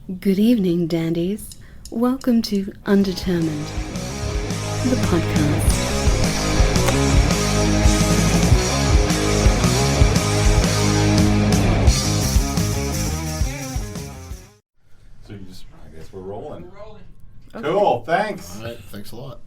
Good evening, dandies. Welcome to Undetermined, the podcast. So I guess we're rolling. Okay. Cool, thanks. All right, thanks a lot.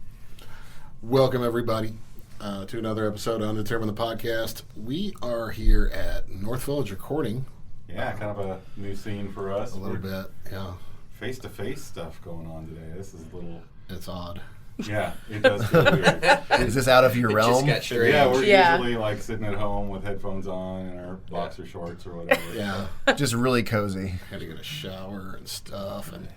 Welcome, everybody, to another episode of Undetermined the Podcast. We are here at North Village recording. Yeah, kind of a new scene for us. A little bit, yeah. Face-to-face stuff going on today. This is a little... It's odd. Yeah, it does feel weird. Is this out of your realm? Yeah, we're usually like sitting at home with headphones on and our boxer shorts or whatever. Yeah. Just really cozy. Had to get a shower and stuff. And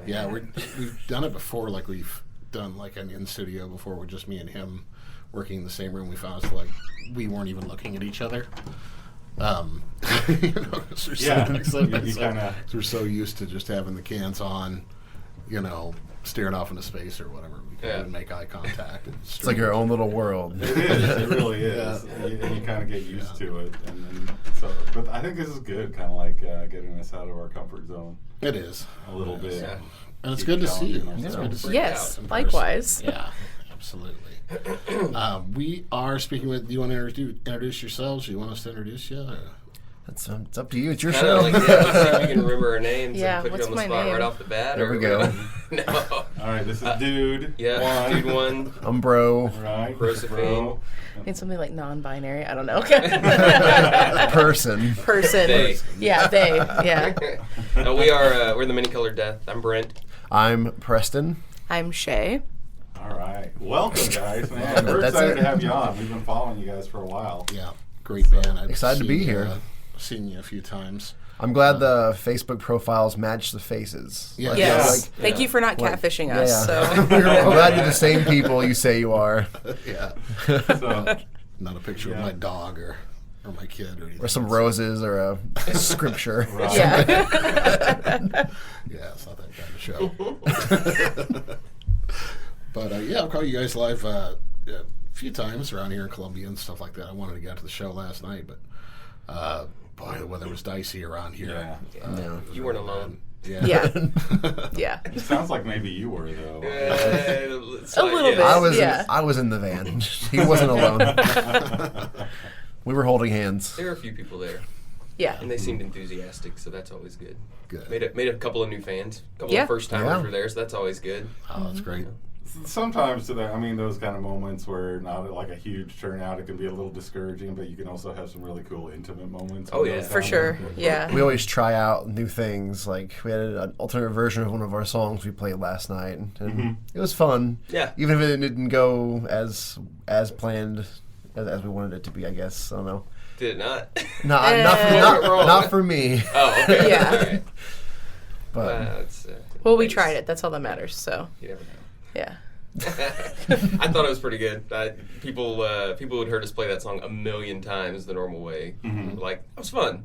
yeah, we've done it before. Like we've done like an in-studio before with just me and him working in the same room. We found us like we weren't even looking at each other. We're so used to just having the cans on, staring off into space or whatever. We can't even make eye contact. It's like your own little world. It is. It really is. Yeah. And you kind of get used to it. But I think this is good, kind of like getting us out of our comfort zone. It is. A little bit. Yeah. And it's good to see you. It's good to see Yes, you likewise. Yeah, absolutely. We are speaking with, do you want to introduce yourselves? Do you want us to introduce you? It's up to you. It's your Kinda show. like, let's see if we can remember our names Yeah, and put you what's on the my spot name? right off the bat. There or we go. No. All right, this is Dude. Yeah, One. Dude one. I'm Bro. Right. Josephine. Need something like non-binary. I don't know. Person. Person. They. Yeah, they. Yeah. No, we're the Many-Colored Death. I'm Brent. I'm Preston. I'm Shea. All right. Welcome, guys. Man, we're That's excited it. to have you on. We've been following you guys for a while. Yeah, great band. I've Excited to be here. Seen you a few times. I'm glad the Facebook profiles match the faces. Yeah. Yes. Yeah. Thank you for not catfishing us. Yeah. So. I'm glad you're the same people you say you are. Yeah. So, Not a picture of my dog or my kid or anything. Or some roses or a scripture. right. Yeah. Yeah, it's not that kind of show. But I'll call you guys live a few times around here in Columbia and stuff like that. I wanted to get to the show last night, but boy, the weather was dicey around here. Yeah. You weren't alone. Yeah. Yeah. Yeah. It sounds like maybe you were, though. A little bit. I was in the van. He wasn't alone. We were holding hands. There were a few people there, Yeah. and they seemed enthusiastic, so that's always good. Good. Made a couple of new fans. A couple Yeah. of first-timers Yeah. were there, so that's always good. Oh, that's great. Sometimes, those kind of moments where not like a huge turnout, it can be a little discouraging, but you can also have some really cool intimate moments. Oh, yeah. For sure. Yeah. We always try out new things. Like we had an alternate version of one of our songs we played last night, and it was fun. Yeah. Even if it didn't go as planned as we wanted it to be, I guess. I don't know. Did it not? Not for me. Oh, okay. Yeah. All right. But Well, we tried it. That's all that matters. So, You never know. yeah. I thought it was pretty good. People had heard us play that song a million times the normal way. Like, that was fun.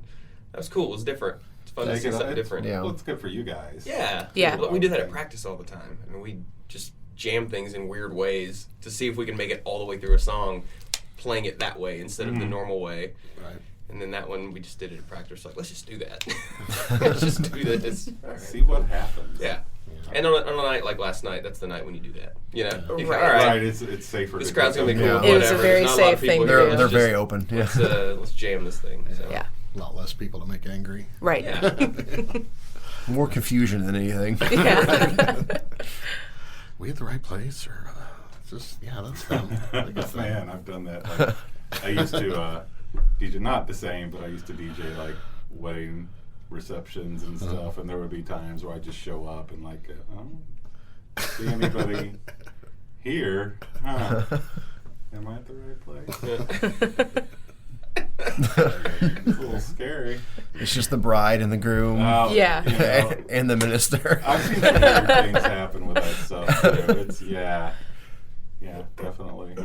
That was cool. It was different. It's fun to see something different. Yeah. Well, it's good for you guys. Yeah. Yeah. We do that at practice all the time. I mean, we just jam things in weird ways to see if we can make it all the way through a song, playing it that way instead of the normal way. Right. And then that one, we just did it at practice. Like, let's just do that. Let's just do this. See what happens. Yeah. And on a night like last night, that's the night when you do that. You know? You Right. all right. Right, it's safer. This to crowd's do going to be cool. something. Yeah. It was a Whatever. very There's not a lot of safe thing people to here. do. They're Let's very just- open. Yeah. Let's jam this thing. So. Yeah. A lot less people to make angry. Right. Yeah. More confusion than anything. Yeah. We at the right place, or that's them. I guess Man, I've done that. Like, I used to DJ, not the same, but I used to DJ like wedding receptions and stuff, and there would be times where I just show up and like, I don't see anybody here. Huh. Am I at the right place? It's a little scary. It's just the bride and the groom Yeah. You know, and the minister. I've seen some weird things happen with that stuff. Too. It's yeah, definitely.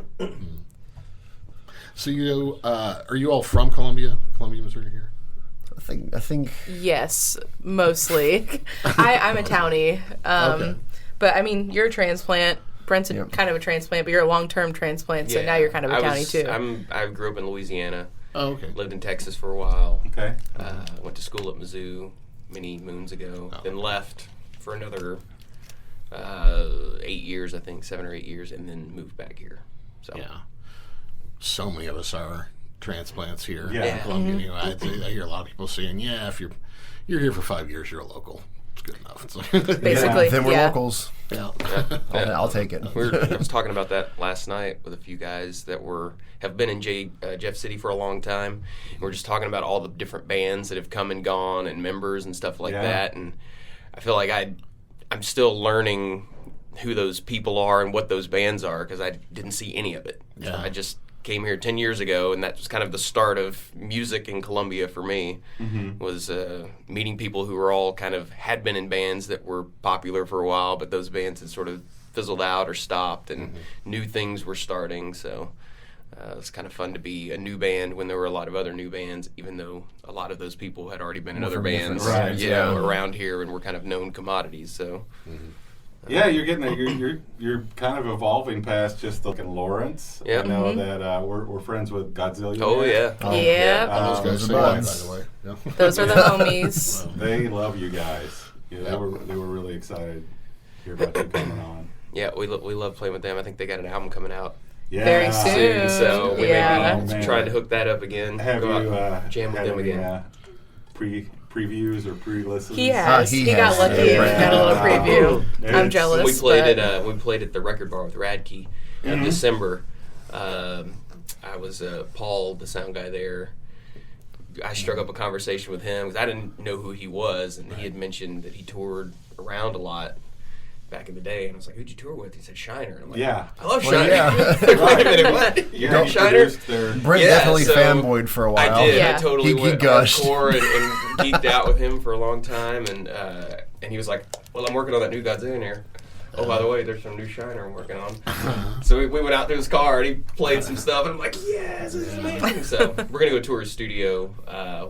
So are you all from Columbia, Missouri here? I think Yes, mostly. I'm a townie. Okay. But, I mean, you're a transplant. Brent's Yep. kind of a transplant, but you're a long-term transplant, so now you're kind of a townie, too. I grew up in Louisiana. Oh, okay. Lived in Texas for a while. Okay. Went to school at Mizzou. many moons ago. Oh. Then left for another 8 years, I think, 7 or 8 years, and then moved back here. So Yeah. So many of us are transplants here Yeah. in Columbia. You know, I hear a lot of people saying, "Yeah, if you're here for 5 years, you're a local. It's good enough." It's like, Basically, Then we're yeah. locals. yeah. I'll take it. I was talking about that last night with a few guys that have been in Jeff City for a long time. And we're just talking about all the different bands that have come and gone and members and stuff like that. And I feel like I'm still learning who those people are and what those bands are because I didn't see any of it. Yeah. I just came here 10 years ago, and that was kind of the start of music in Columbia for me, was meeting people who were all kind of had been in bands that were popular for a while, but those bands had sort of fizzled out or stopped, and new things were starting. So it was kind of fun to be a new band when there were a lot of other new bands, even though a lot of those people had already been in other from different bands bands, you know, around here and were kind of known commodities. So Yeah, you're getting you're kind of evolving past just like in Lawrence. Yep. I know that we're friends with Godzilla. oh yeah, Yeah. Those guys Those say are hi, by buds. the way. Yeah. Those are the homies. They love you guys. Yeah, they were really excited to hear about you coming on. yeah, we love playing with them. I think they got an album coming out Yeah. Very soon. so we Yeah. may be trying to hook that up again. Have go you out and jam with had them any, again. previews or pre-listens? He has. he He got has. lucky Yeah. and got a little preview. Yeah. I'm jealous. We played but we played at the Record Bar with Radke in December. I was Paul, the sound guy there. I struck up a conversation with him because I didn't know who he was, and he had mentioned that he toured around a lot back in the day. And I was like, "Who'd you tour with?" He said, "Shiner." And I'm like, Yeah. "I love Well, Shiner." yeah. Wait a minute, what? You know He Shiner? produced their- Brent Yeah, definitely so fanboyed for a while. I did. Yeah. I totally He went gushed. hardcore and geeked out with him for a long time. And he was like, "Well, I'm working on that new Godzilla here. Oh, by the way, there's some new Shiner I'm working on." So we went out to his car and he played some stuff. And I'm like, "Yes, this is amazing." So we're gonna go tour his studio.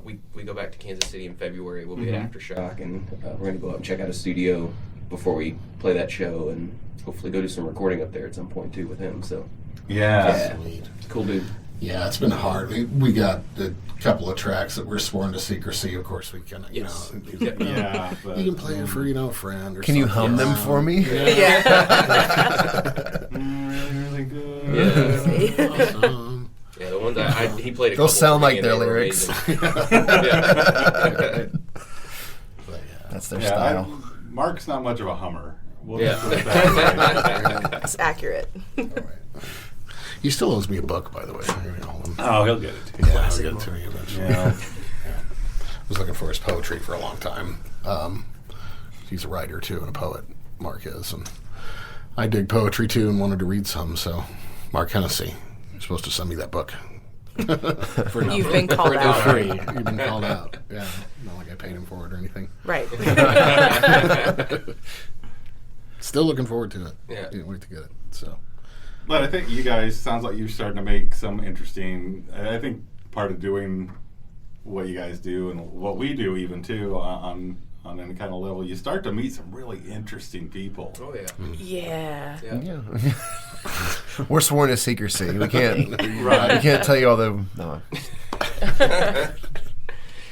We go back to Kansas City in February. We'll be at Aftershock, and we're gonna go up and check out his studio before we play that show, and hopefully go do some recording up there at some point too with him. So Yeah. Sweet. cool dude. Yeah, it's been hard. We got a couple of tracks that were sworn to secrecy. Of course, we can, Yes. Yeah. But, You can play it for, a friend or Can you something. hum them for me? yeah. really good. Yeah. Awesome. Yeah, the ones he played. They'll couple sound for like me, and their they were lyrics. amazing. Yeah. But, yeah. That's their Yeah, style. Mark's not much of a hummer. We'll Yeah. just put it that way. It's accurate. All right. He still owes me a book, by the way. Hold on. Oh, he'll get it. Yeah, I'll get it to you eventually. Yeah. I was looking for his poetry for a long time. He's a writer too and a poet, Mark is, and I dig poetry too and wanted to read some. So, Mark Hennessy, you're supposed to send me that book. For nothing. You've been called For out. free. You've been called out. Yeah, not like I paid him for it or anything. Right. Still looking forward to it. Yeah. Can't wait to get it. So. But I think you guys, sounds like you're starting to make some interesting, I think part of doing what you guys do and what we do even too on any kind of level, you start to meet some really interesting people. Oh yeah. Yeah. Yeah. Yeah. We're sworn to secrecy. We can't. Right. We can't tell you all the. No.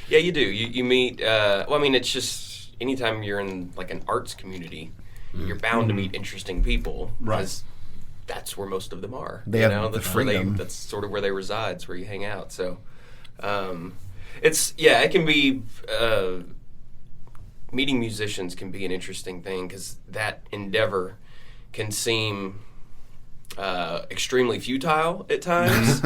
Yeah, you do. You meet. Well, I mean, it's just anytime you're in like an arts community, you're bound to meet interesting people. Right. Because that's where most of them are. They you have know, the that's where freedom. that's sort of where they reside. It's where you hang out. So, it can be. Meeting musicians can be an interesting thing because that endeavor can seem extremely futile at times.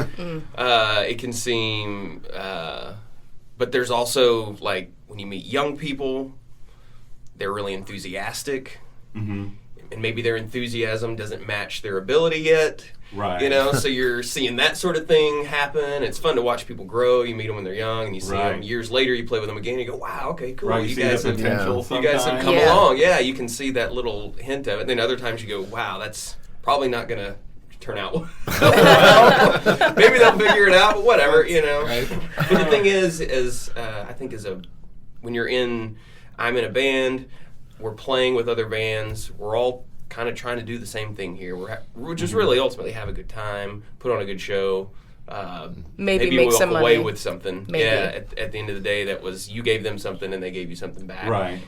It can seem, but there's also like when you meet young people, they're really enthusiastic, and maybe their enthusiasm doesn't match their ability yet. Right. You know, so you're seeing that sort of thing happen. It's fun to watch people grow. You meet them when they're young, and you see Right. them years later. You play with them again, and you go, "Wow, okay, cool. Right, you You see guys the have potential you sometimes. guys have come Yeah. along." Yeah, you can see that little hint of it. Then other times you go, "Wow, that's probably not going to turn out well." Maybe they'll figure it out, but whatever, you know. Right. But the thing is I think when I'm in a band, we're playing with other bands, we're all kind of trying to do the same thing here. We're just really ultimately have a good time, put on a good show, maybe we'll make some walk away money with something. Maybe. Yeah, at the end of the day, that was you gave them something and they gave you something back. Right.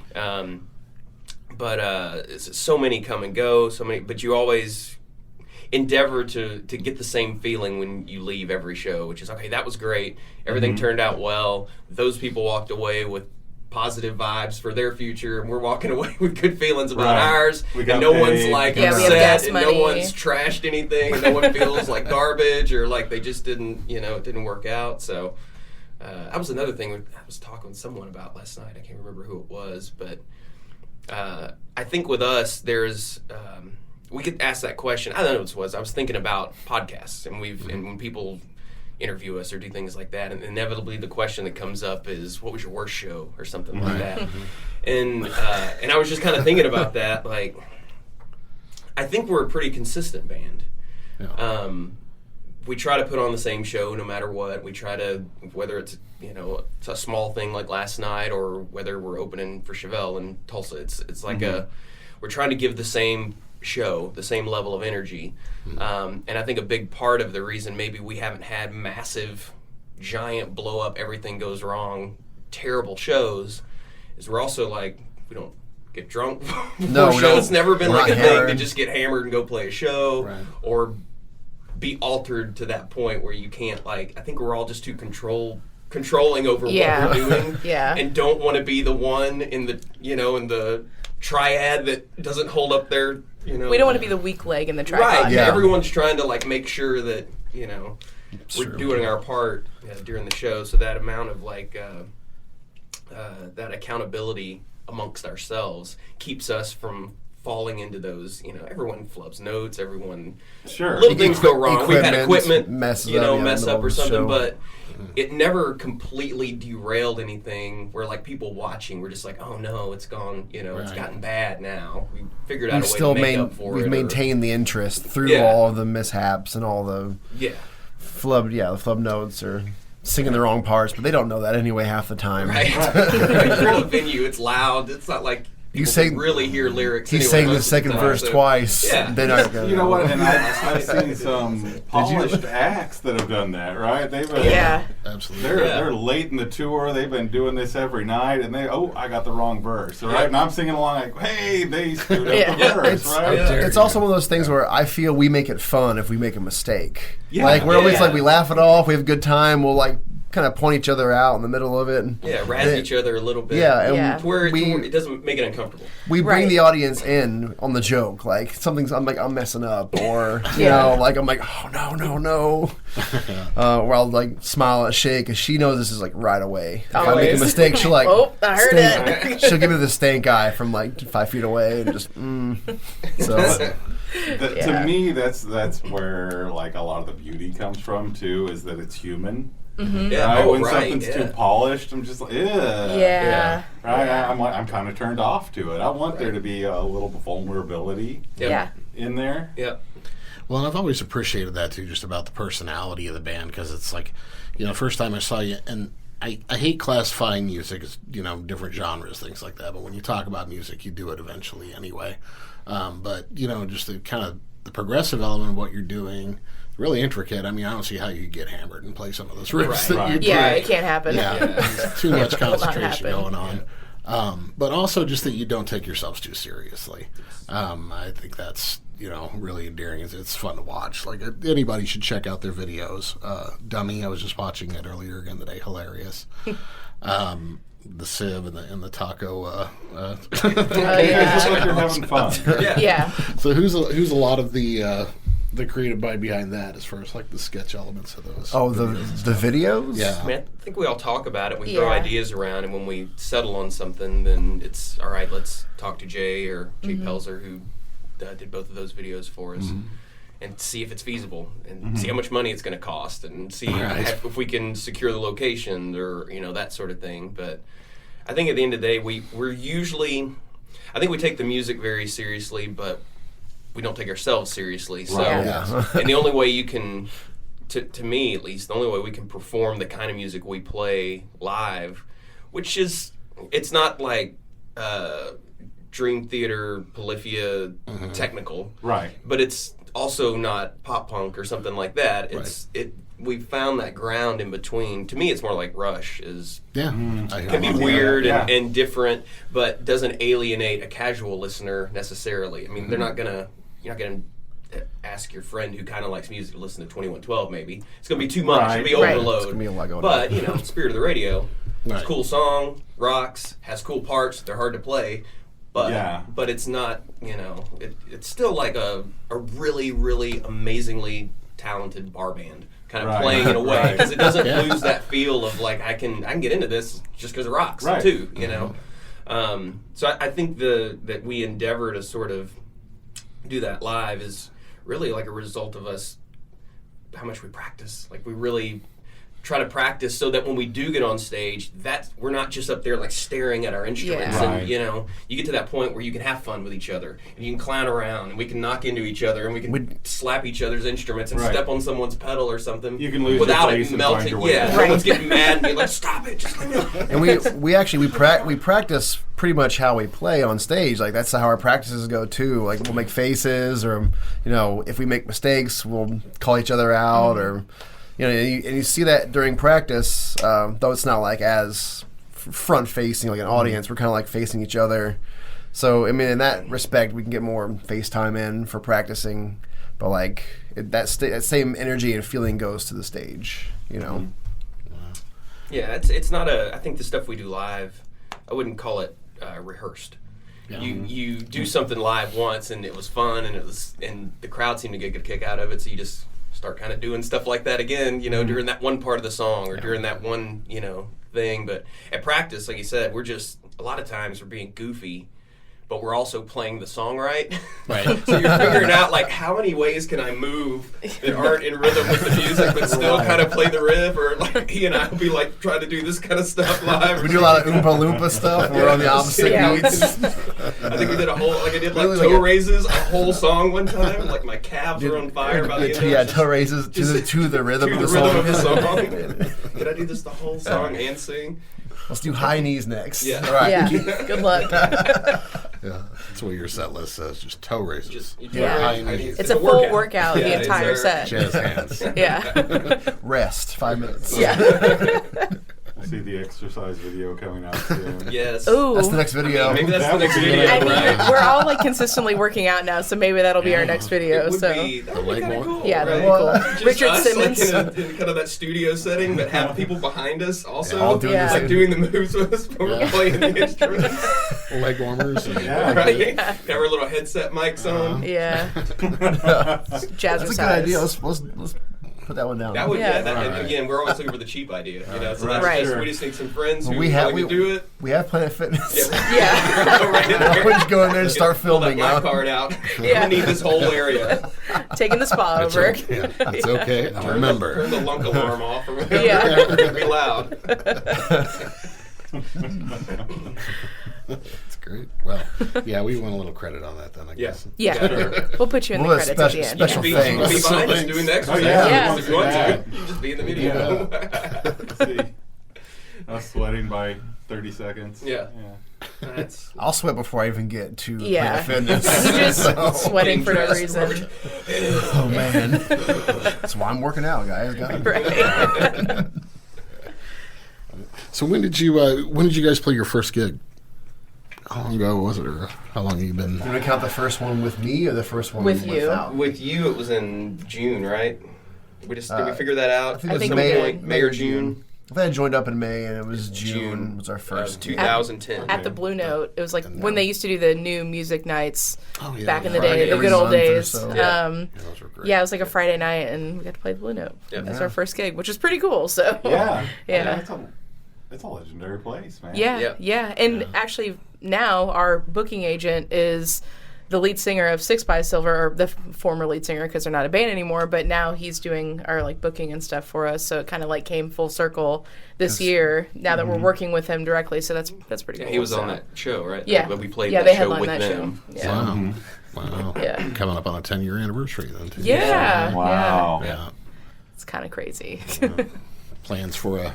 But so many come and go, but you always endeavor to get the same feeling when you leave every show, which is, okay, that was great. Everything turned out well. Those people walked away with positive vibes for their future, and we're walking away with good feelings about ours. And no one's like upset, and no one's trashed anything, and no one feels like garbage or like they just didn't, it didn't work out. So that was another thing I was talking with someone about last night. I can't remember who it was, but I think with us, there's we could ask that question. I don't know what it was. I was thinking about podcasts, and when people interview us or do things like that, and inevitably the question that comes up is, what was your worst show or something like that. And I was just kind of thinking about that. Like, I think we're a pretty consistent band. We try to put on the same show no matter what. We try to, whether it's it's a small thing like last night or whether we're opening for Chevelle in Tulsa, it's like we're trying to give the same show, the same level of energy. And I think a big part of the reason maybe we haven't had massive, giant blow up, everything goes wrong, terrible shows, is we're also like, we don't get drunk before show. It's never been like a thing to just get hammered and go play a show or be altered to that point where you can't, like, I think we're all just too controlling over what we're doing and don't want to be the one in the, in the triad that doesn't hold up their, we don't want to be the weak leg in the tripod. Right. Yeah. Everyone's trying to like make sure that, we're doing our part during the show. So that amount of like that accountability amongst ourselves keeps us from falling into those, everyone flubs notes, everyone little things go wrong. We've had equipment mess up or something, but it never completely derailed anything where like people watching were just like, oh no, it's gone, it's gotten bad now. We figured out a way to make up for it. We've maintained the interest through all of the mishaps and all the flub notes or singing the wrong parts, but they don't know that anyway half the time. Right. You're in a venue, it's loud, it's not like you sang, really hear lyrics. He sang the second verse twice. Yeah. They're not gonna you know what? And I've seen some polished acts that have done that. Right? They've been, absolutely. They're late in the tour. They've been doing this every night, and I got the wrong verse. Right? And I'm singing along like, hey, they screwed up the verse. Right? It's also one of those things where I feel we make it fun if we make a mistake. Yeah. Like we're always like we laugh it off. We have a good time. We'll like kind of point each other out in the middle of it. And razz each other a little bit. Yeah, to where it doesn't make it uncomfortable. We bring the audience in on the joke. Like I'm messing up, or like I'm like, oh no. Where I'll like smile at Shea because she knows this is like right away. If I make a mistake, she'll like, oh, I heard it. She'll give me the stank eye from like 5 feet away and just so. To me, that's where like a lot of the beauty comes from too. Is that it's human. Mm-hmm. Yeah, when something's too polished, I'm just like, right? I'm kind of turned off to it. I want there to be a little vulnerability in there. Yeah. Well, and I've always appreciated that too, just about the personality of the band, because it's like, first time I saw you, and I hate classifying music as, different genres, things like that, but when you talk about music, you do it eventually anyway. But, just the kind of the progressive element of what you're doing, really intricate. I mean, I don't see how you get hammered and play some of those riffs. It can't happen. There's too much concentration going on. But also just that you don't take yourselves too seriously. I think that's, really endearing. It's fun to watch. Like, anybody should check out their videos. Dummy, I was just watching it earlier again today. Hilarious. The sieve and the taco. It's like you're having fun. Yeah. So who's a lot of the creative mind behind that, as far as like the sketch elements of those? Oh, the videos? Yeah. I mean, I think we all talk about it. We throw ideas around, and when we settle on something, then it's all right. Let's talk to Jay or Jay Pelzer, who did both of those videos for us. And see if it's feasible, and see how much money it's going to cost, and see if we can secure the location, or that sort of thing. But I think at the end of the day, we're usually, I think we take the music very seriously, but we don't take ourselves seriously. So, and the only way you can, to me at least, the only way we can perform the kind of music we play live, which is, it's not like Dream Theater, Polyphia technical, right? But it's also not pop punk or something like that. we found that ground in between. To me, it's more like Rush is Yeah. can be weird and different, but doesn't alienate a casual listener necessarily. I mean, you're not gonna ask your friend who kind of likes music to listen to 2112. Maybe it's gonna be too much. Right. It'll be overload. It's gonna be a lot going But on. Spirit of the Radio. It's Right. a cool song, rocks, has cool parts. They're hard to play. But it's not, it's still like a really, really amazingly talented bar band kind of playing in a way because it doesn't lose that feel of like I can get into this just because it rocks too, So I think that we endeavor to sort of do that live is really like a result of us how much we practice. Like we really try to practice so that when we do get on stage, that we're not just up there like staring at our instruments. Yeah. And you get to that point where you can have fun with each other and you can clown around and we can knock into each other and we can slap each other's instruments and step on someone's pedal or something. You can lose without your it place and find melting. your way Yeah, back. someone's getting mad and you're like, stop it, just leave me alone. And we practice pretty much how we play on stage. Like that's how our practices go too. Like we'll make faces, or if we make mistakes, we'll call each other out, or and you see that during practice. Though it's not like as front facing like an audience. We're kind of like facing each other. So I mean, in that respect, we can get more FaceTime in for practicing. But like that same energy and feeling goes to the stage. Yeah, it's not I think the stuff we do live, I wouldn't call it rehearsed. Yeah. You do something live once and it was fun and the crowd seemed to get a good kick out of it, so you just start kind of doing stuff like that again, during that one part of the song or during that one, thing. But at practice, like you said, we're just a lot of times we're being goofy, but we're also playing the song right. Right. So you're figuring out like how many ways can I move that aren't in rhythm with the music but still kind of play the riff, or like he and I will be like trying to do this kind of stuff live. We do a lot of Oompa Loompa stuff. We're on the opposite beats. I think we did I did like Really toe like raises a whole song one time. Like my calves were on fire by the end of it. Yeah, toe raises to the rhythm To of the the rhythm of the song. song. Did I do this the whole song and sing? Let's do high knees next. Yeah. All right. Yeah. Good luck. Yeah, that's what your set list says. Just toe raises. Yeah. High knees. It's a full workout the Yeah, entire it's set. Jazz hands. Yeah. Rest 5 minutes. Yeah. I see the exercise video coming out soon. Yes. Ooh. That's the next video. Maybe that's That the would next be video. I mean, right? we're all like consistently working out now, so maybe that'll be our next video. It would So be, that would be leg kind of more? cool. yeah, that'd right? be cool. Just Richard us, Simmons. like in kind of that studio setting, but have people behind us also, all doing the like same- doing the moves with us when we're playing the instruments. Leg warmers. Yeah. Right? Have our little headset mics on. Yeah. That's a good Jazzercise. idea. Let's put that one down. That would, Yeah. and again, we're always looking for the cheap idea, So that's Right. just, we just need some friends who we have can do it. we have Planet Fitness. Yeah. Go right in there. We just go in there and start Pull that filming. black Huh? card out. Yeah. We need this whole area. Taking the spa It's over. okay. Yeah, it's okay. Now Turn remember. the lunk alarm off or whatever. Yeah. It's gonna be loud. That's great. Well, yeah, we want a little credit on that then, I guess. Yeah. Sure. We'll put you in the We'll have credits at the end. special You Yeah. can be thanks. behind us Thanks. doing the exercise Yeah. if you want Yeah. to. You can just be in the video. See, us sweating by 30 seconds. Yeah. That's I'll sweat before I even get to Yeah. Planet Fitness. You just So- sweating for no dressed reason. oh man, that's why I'm working out, guys. God. Right. So when did you guys play your first gig? How long ago was it, or how long have you been? You want to count the first one with me or the first one With you. without? With you, it was in June, right? Did we figure that out? I think I it was think May, we did. May or June. I think I joined up in May, and it was June was our first. 2010. At the Blue Note, it was like when they used to do the new music nights Oh, yeah, back in the Friday. day, the Every good old month or days. so. Yeah. Those were great. Yeah, it was like a Friday night, and we got to play the Blue Note. Yep. That's Yeah. our first gig, which is pretty cool. So Yeah. Yeah. It's a legendary place, man. yeah, Yep. yeah. And actually, now our booking agent is the lead singer of Six by Silver, or the former lead singer, because they're not a band anymore. But now he's doing our like booking and stuff for us. So it kind of like came full circle this year. Now that we're working with him directly, so that's pretty cool. He was so. on that show, right? Yeah, But we played yeah, that they show headlined with that them. show. Yeah. Wow. Yeah. Coming up on a 10-year anniversary then, too. Yeah. Wow. Yeah. It's kind of crazy. Plans for a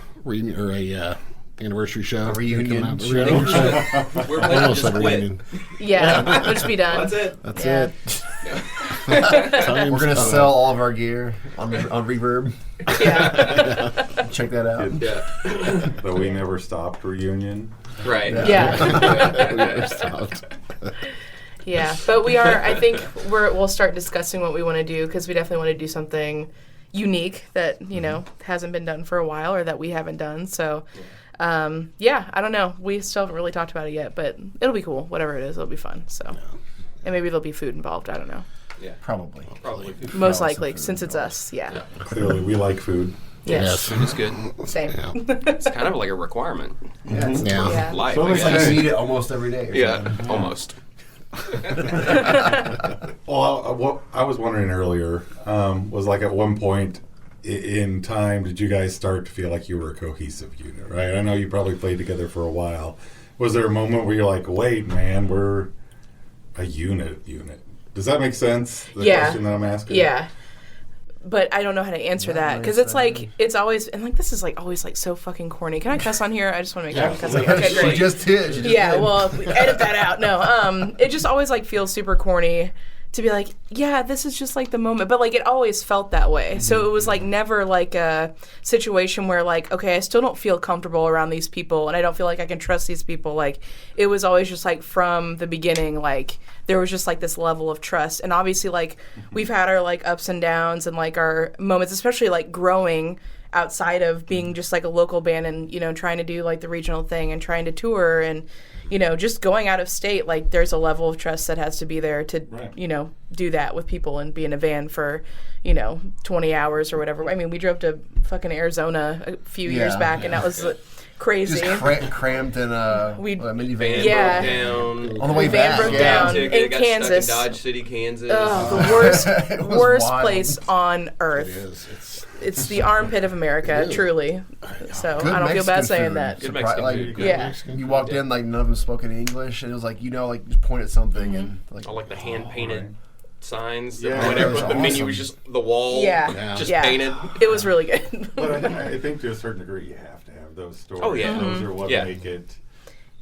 anniversary show. A reunion Coming out? show. Reunion show. We're I planning to almost just said quit. reunion. Yeah, we'll just be done. That's it. That's Yeah. it. Time's We're gonna up. sell all of our gear on Reverb. Yeah. Check that out. Yeah. The We Never Stopped reunion. Right. Yeah. We never stopped. Yeah, but we are. I think we'll start discussing what we want to do because we definitely want to do something unique that hasn't been done for a while or that we haven't done. So, I don't know. We still haven't really talked about it yet, but it'll be cool. Whatever it is, it'll be fun. So, and maybe there'll be food involved. I don't know. Yeah. Probably. Probably. Most likely, since it's us. Yeah. Clearly, we like food. Yes. Food is good. Same. It's kind of like a requirement. Yeah. It's, Yeah. Yeah. Life. So I it's like guess. you eat it almost every day. Or Yeah. something. Almost. Well, what I was wondering earlier was like at one point in time, did you guys start to feel like you were a cohesive unit, right? I know you probably played together for a while. Was there a moment where you're like, wait, man, we're a unit? Does that make sense? The question that I'm asking? Yeah. But I don't know how to answer that because it's like it's always and like this is like always like so fucking corny. Can I cuss on here? I just want to make sure I cuss. Like, okay, She great. just did. She just Yeah, did. well, edit that out. No, it just always like feels super corny to be like, yeah, this is just like the moment. But like it always felt that way. So it was like never like a situation where like, okay, I still don't feel comfortable around these people and I don't feel like I can trust these people. Like it was always just like from the beginning, like there was just like this level of trust. And obviously like we've had our like ups and downs and like our moments, especially like growing outside of being just like a local band and, trying to do like the regional thing and trying to tour and, just going out of state, like there's a level of trust that has to be there to, do that with people and be in a van for, 20 hours or whatever. I mean, we drove to fucking Arizona a few years back and that was crazy. Just crammed in a minivan. Van Yeah. broke down. On the way The van back. broke yeah. down. Ticket, in got Kansas. Stuck in Dodge City, Kansas. Oh, the worst, It was worst wild. place on It earth. is. It's the armpit of America, truly. So Good I don't feel bad Mexican saying food. that. Good Surpri- Mexican like, food. Yeah. You walked in, like, none of them spoke any English, and it was like, like, just point at something, and, like, All like the hand painted signs. Yeah. Whatever. That was The menu awesome. was just the wall. Yeah. Just Yeah. painted. It was really good. But I think to a certain degree, you have to have those stories. Oh, yeah. Those are what Yeah. make it.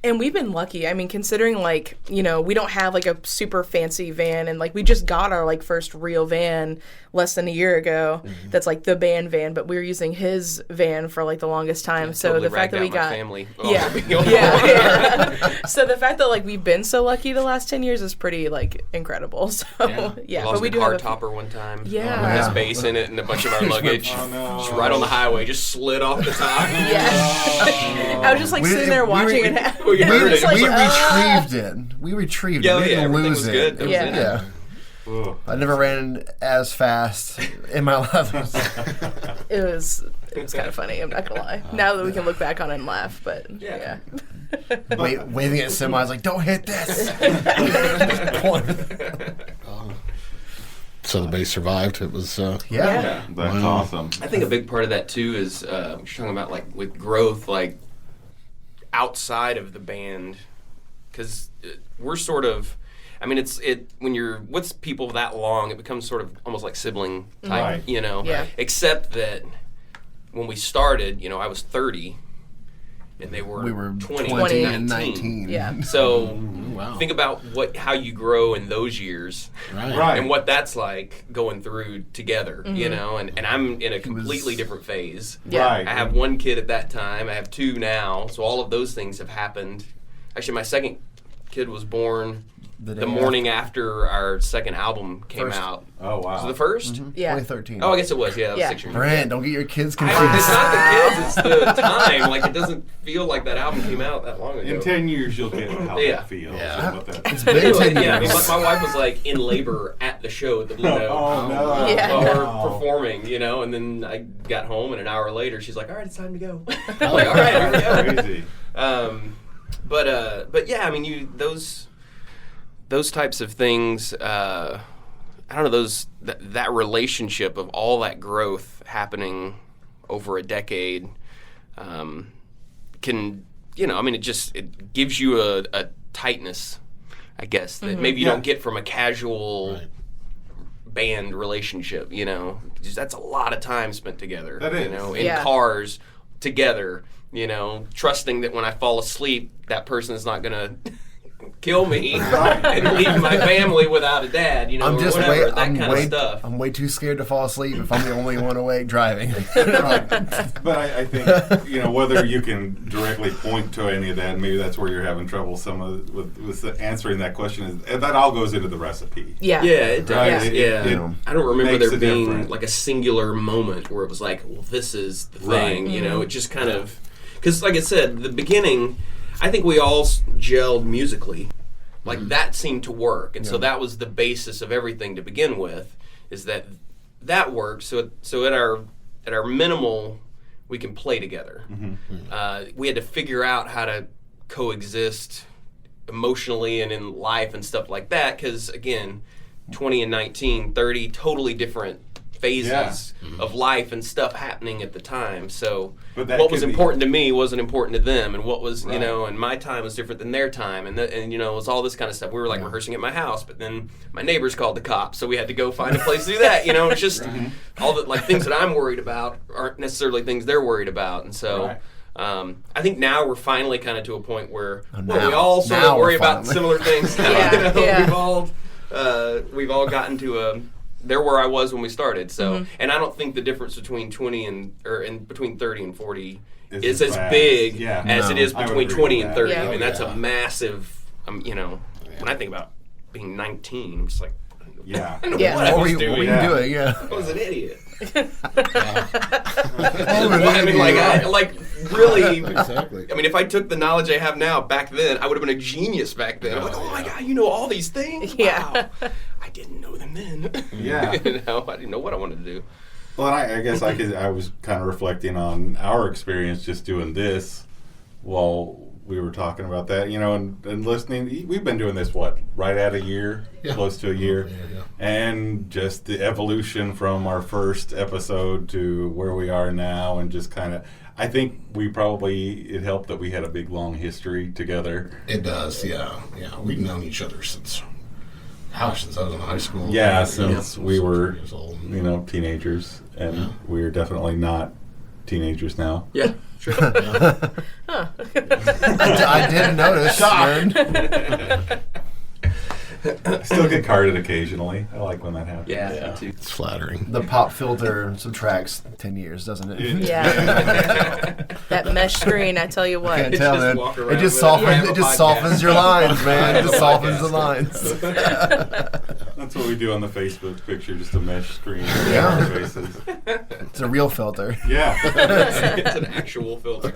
And we've been lucky. I mean, considering like, we don't have like a super fancy van and like we just got our like first real van less than a year ago. That's like the band van, but we were using his van for like the longest time. So Totally the fact ragged that we out got my family. Oh, Yeah. yeah. yeah. So the fact that like we've been so lucky the last 10 years is pretty like incredible. So yeah, Lost but we a do car have topper one time. Yeah. With Yeah. his bass in it and a bunch of our luggage. Oh, no. Just right on the highway, just slid off the top. Yeah. I was just like We- sitting there we- watching we- it happen. we heard it. we Like, retrieved it. We retrieved Yeah, it. We yeah, didn't everything lose was it. good. It was Yeah. in it. Yeah. Ugh. I never ran as fast in my life. It was kind of funny. I'm not gonna lie. Now that we can look back on it and laugh, but Yeah. Waving at semis like, don't hit this. So the base survived. It was. Yeah. Yeah, that's Wow. awesome. I think a big part of that too is you're talking about like with growth, like outside of the band, because we're sort of. I mean, when you're with people that long, it becomes sort of almost like sibling type, Right. Yeah. Except that when we started, I was 30, and they were We were 20, 20 and 19. Yeah. So Wow. think about how you grow in those years. Right. And what that's like going through together, and I'm in a completely different phase. Yeah. Right. I have one kid at that time. I have two now. So all of those things have happened. Actually, my second kid was born the morning after our second album came First. out. Oh, wow. Was it the first? Yeah. 2013. Oh, I guess it was. Yeah, that was Yeah. 6 years ago. Brent, don't get your kids It's confused. not the kids, it's the time. Like, it doesn't feel like that album came out that long ago. In 10 years, you'll get how Yeah. that feels. Yeah. And what that It's been 10 Yeah, I mean, years. my wife was like in labor at the show at the Blue Note. Oh, no. Yeah. While No. we're performing, and then I got home, and an hour later, she's like, "All right, it's time to go." I'm like, "All right, here we go." Crazy. But yeah, I mean, those types of things. I don't know, that relationship of all that growth happening over a decade can, I mean, it gives you a tightness, I guess, that maybe you don't get from a casual Right. band relationship. Just that's a lot of time spent together. That is. In Yeah. cars together. Trusting that when I fall asleep, that person is not gonna kill me and leave my family without a dad, you know, I'm just or whatever, way, that I'm kind way, of stuff. I'm way too scared to fall asleep if I'm the only one awake driving. But I think, you know, whether you can directly point to any of that, maybe that's where you're having trouble with answering that question, is that all goes into the recipe. Yeah. Yeah, it does. Right? Yeah. I don't remember makes there a being difference. like a singular moment where it was like, well, this is the thing, you know, it just kind of, because like I said, the beginning, I think we all gelled musically. Like that seemed to work, and so that was the basis of everything to begin with. Is that worked? So at our minimal, we can play together. We had to figure out how to coexist emotionally and in life and stuff like that. Because again, 20 and 19, 30, totally different phases of life and stuff happening at the time. So what was important to me wasn't important to them, and what was you know, and my time was different than their time, and you know, it was all this kind of stuff. We were like rehearsing at my house, but then my neighbors called the cops, so we had to go find a place to do that. You know, it's just all the like things that I'm worried about aren't necessarily things they're worried about, and so. I think now we're finally kind of to a point where we all sort of worry about similar things. Now, you know, we've all gotten to they're where I was when we started. So, and I don't think the difference between 20 and between 30 and 40 is as big as it is between 20 and 30. I mean, that's a massive. You know, when I think about being 19, I'm just like, what were you doing? Yeah, I was an idiot. I mean, like really. Exactly. I mean, if I took the knowledge I have now back then, I would have been a genius back then. I'm like, oh my god, you know all these things. Wow. I didn't know them then. Yeah. You know, I didn't know what I wanted to do. Well, I guess I was kind of reflecting on our experience just doing this while we were talking about that, you know, and listening. We've been doing this, right at a year, close to a year. And just the evolution from our first episode to where we are now, and just kind of, I think it helped that we had a big, long history together. It does, yeah. We've known each other since I was in high school. Yeah, since we were, years old. you know, teenagers, and we're definitely not teenagers now. Yeah, sure. I didn't notice. Nerd. Still get carded occasionally. I like when that happens. Yeah, me too. It's flattering. The pop filter subtracts 10 years, doesn't it? Yeah. That mesh screen, I tell you what. Can't tell, just man. walk It around just with softens. it. It just Podcast. softens your lines, man. It just Podcast. softens the lines. That's what we do on the Facebook picture, just a mesh screen. Yeah. Our faces. It's a real filter. Yeah. It's an actual filter.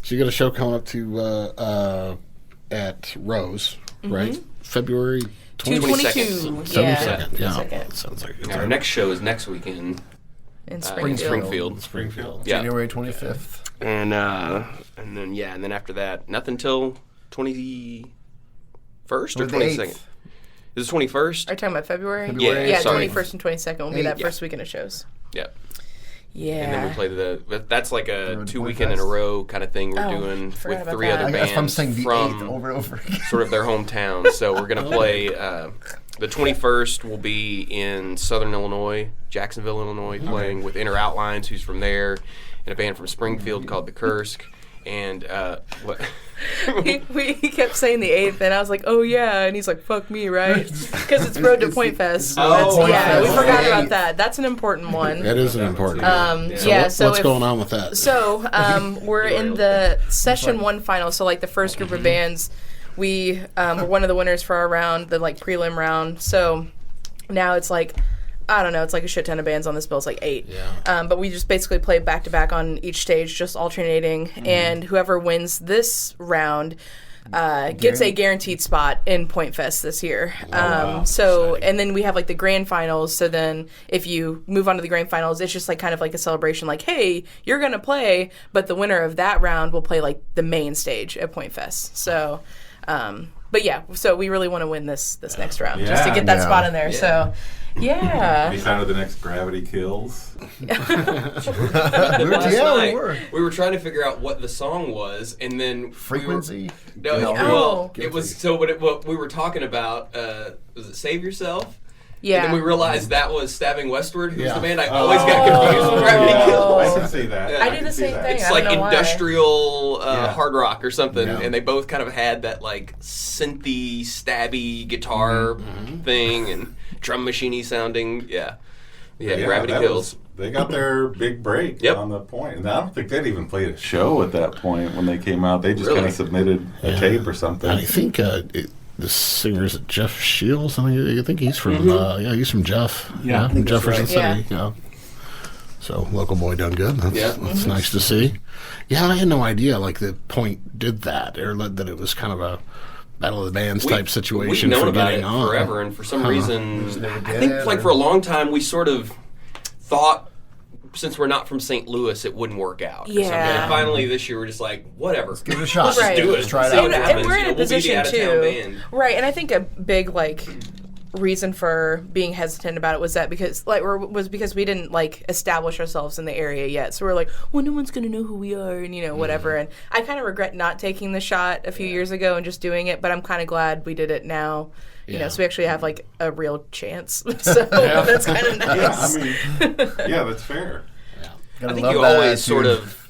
So you got a show coming up to at Rose, right? February 222. 22nd. Yeah. 22nd. Yeah. 22nd. Sounds like it's Our next show is next weekend In in Springfield. Springfield. Yeah. January 25th. And then after that, nothing till 21st or The 22nd. 8th. Is it 21st? Are you talking about February? February, Yeah, sorry. 21st and 22nd will be that Yeah. first weekend of shows. Yeah. Yeah. And then we play that's like a Road 2 Point weekend in a Fest. row kind of thing we're Oh, doing forgot with about 3 that. other That's why I'm bands saying the 8th from over and over again. sort of their hometown. So we're going to play the 21st will be in Southern Illinois, Jacksonville, Illinois, playing with Inner Outlines, who's from there, and a band from Springfield called The Kursk. And what? we kept saying the 8th, and I was like, oh yeah, and he's like, fuck me, right? Because it's Road to Point Fest. Oh, yeah, we Fest. forgot about that. That's an important one. That is an important. So what's going on with that? So we're in the session 1 final. So like the first group of bands, we were one of the winners for our round, the like prelim round. So now it's like, I don't know, it's like a shit ton of bands on this bill. It's like 8. Yeah. But we just basically play back to back on each stage, just alternating. And whoever wins this round gets a guaranteed spot in Point Fest this year. And then we have like the grand finals. So then if you move on to the grand finals, it's just like kind of like a celebration, like, hey, you're going to play, but the winner of that round will play like the main stage at Point Fest. So, but yeah, so we really want to win this next round just to get that spot in there. Yeah. So, yeah. Any sign of the next Gravity Kills? Last Yeah, night, we were. we were trying to figure out what the song was, and then Frequency. Well, it was so. What we were talking about was it "Save Yourself"? Yeah. And then we realized that was Stabbing Westward, who's Yeah. the band. I always got confused with Gravity Kills. I can see that. Yeah. I do the same thing. It's I like don't know why. industrial hard rock or something, Yeah. and they both kind of had that like synthy, stabby guitar thing and drum machiney sounding. Yeah, Gravity that Kills. They got their big break Yep. on the point. And I don't think they'd even played a show at that point when they came out. They just Really? kind of submitted a tape or something. And I think the singer is Jeff Shields. I think he's from he's from Jeff. Yeah, I from think that's Jefferson right. City. Yeah. So local boy done good. That's, Yeah. that's nice to see. Yeah, I had no idea like the point did that or that it was kind of a battle of the bands type situation We've known for about getting it on forever, and for some reason, never I did think it, like or- for a long time we sort of thought, since we're not from St. Louis, it wouldn't work out. or something. Yeah. And finally this year we're just like, whatever. Give it a shot. Let's just Right. do it. Just try it See out. what And happens. we're in You a know, we'll be the position out-of-town too, band. right? And I think a big like reason for being hesitant about it was that because we didn't like establish ourselves in the area yet. So we're like, well, no one's gonna know who we are, and whatever. And I kind of regret not taking the shot a few years ago and just doing it, but I'm kind of glad we did it now. So we actually have like a real chance. So that's kind of nice. That's fair. I think you always sort of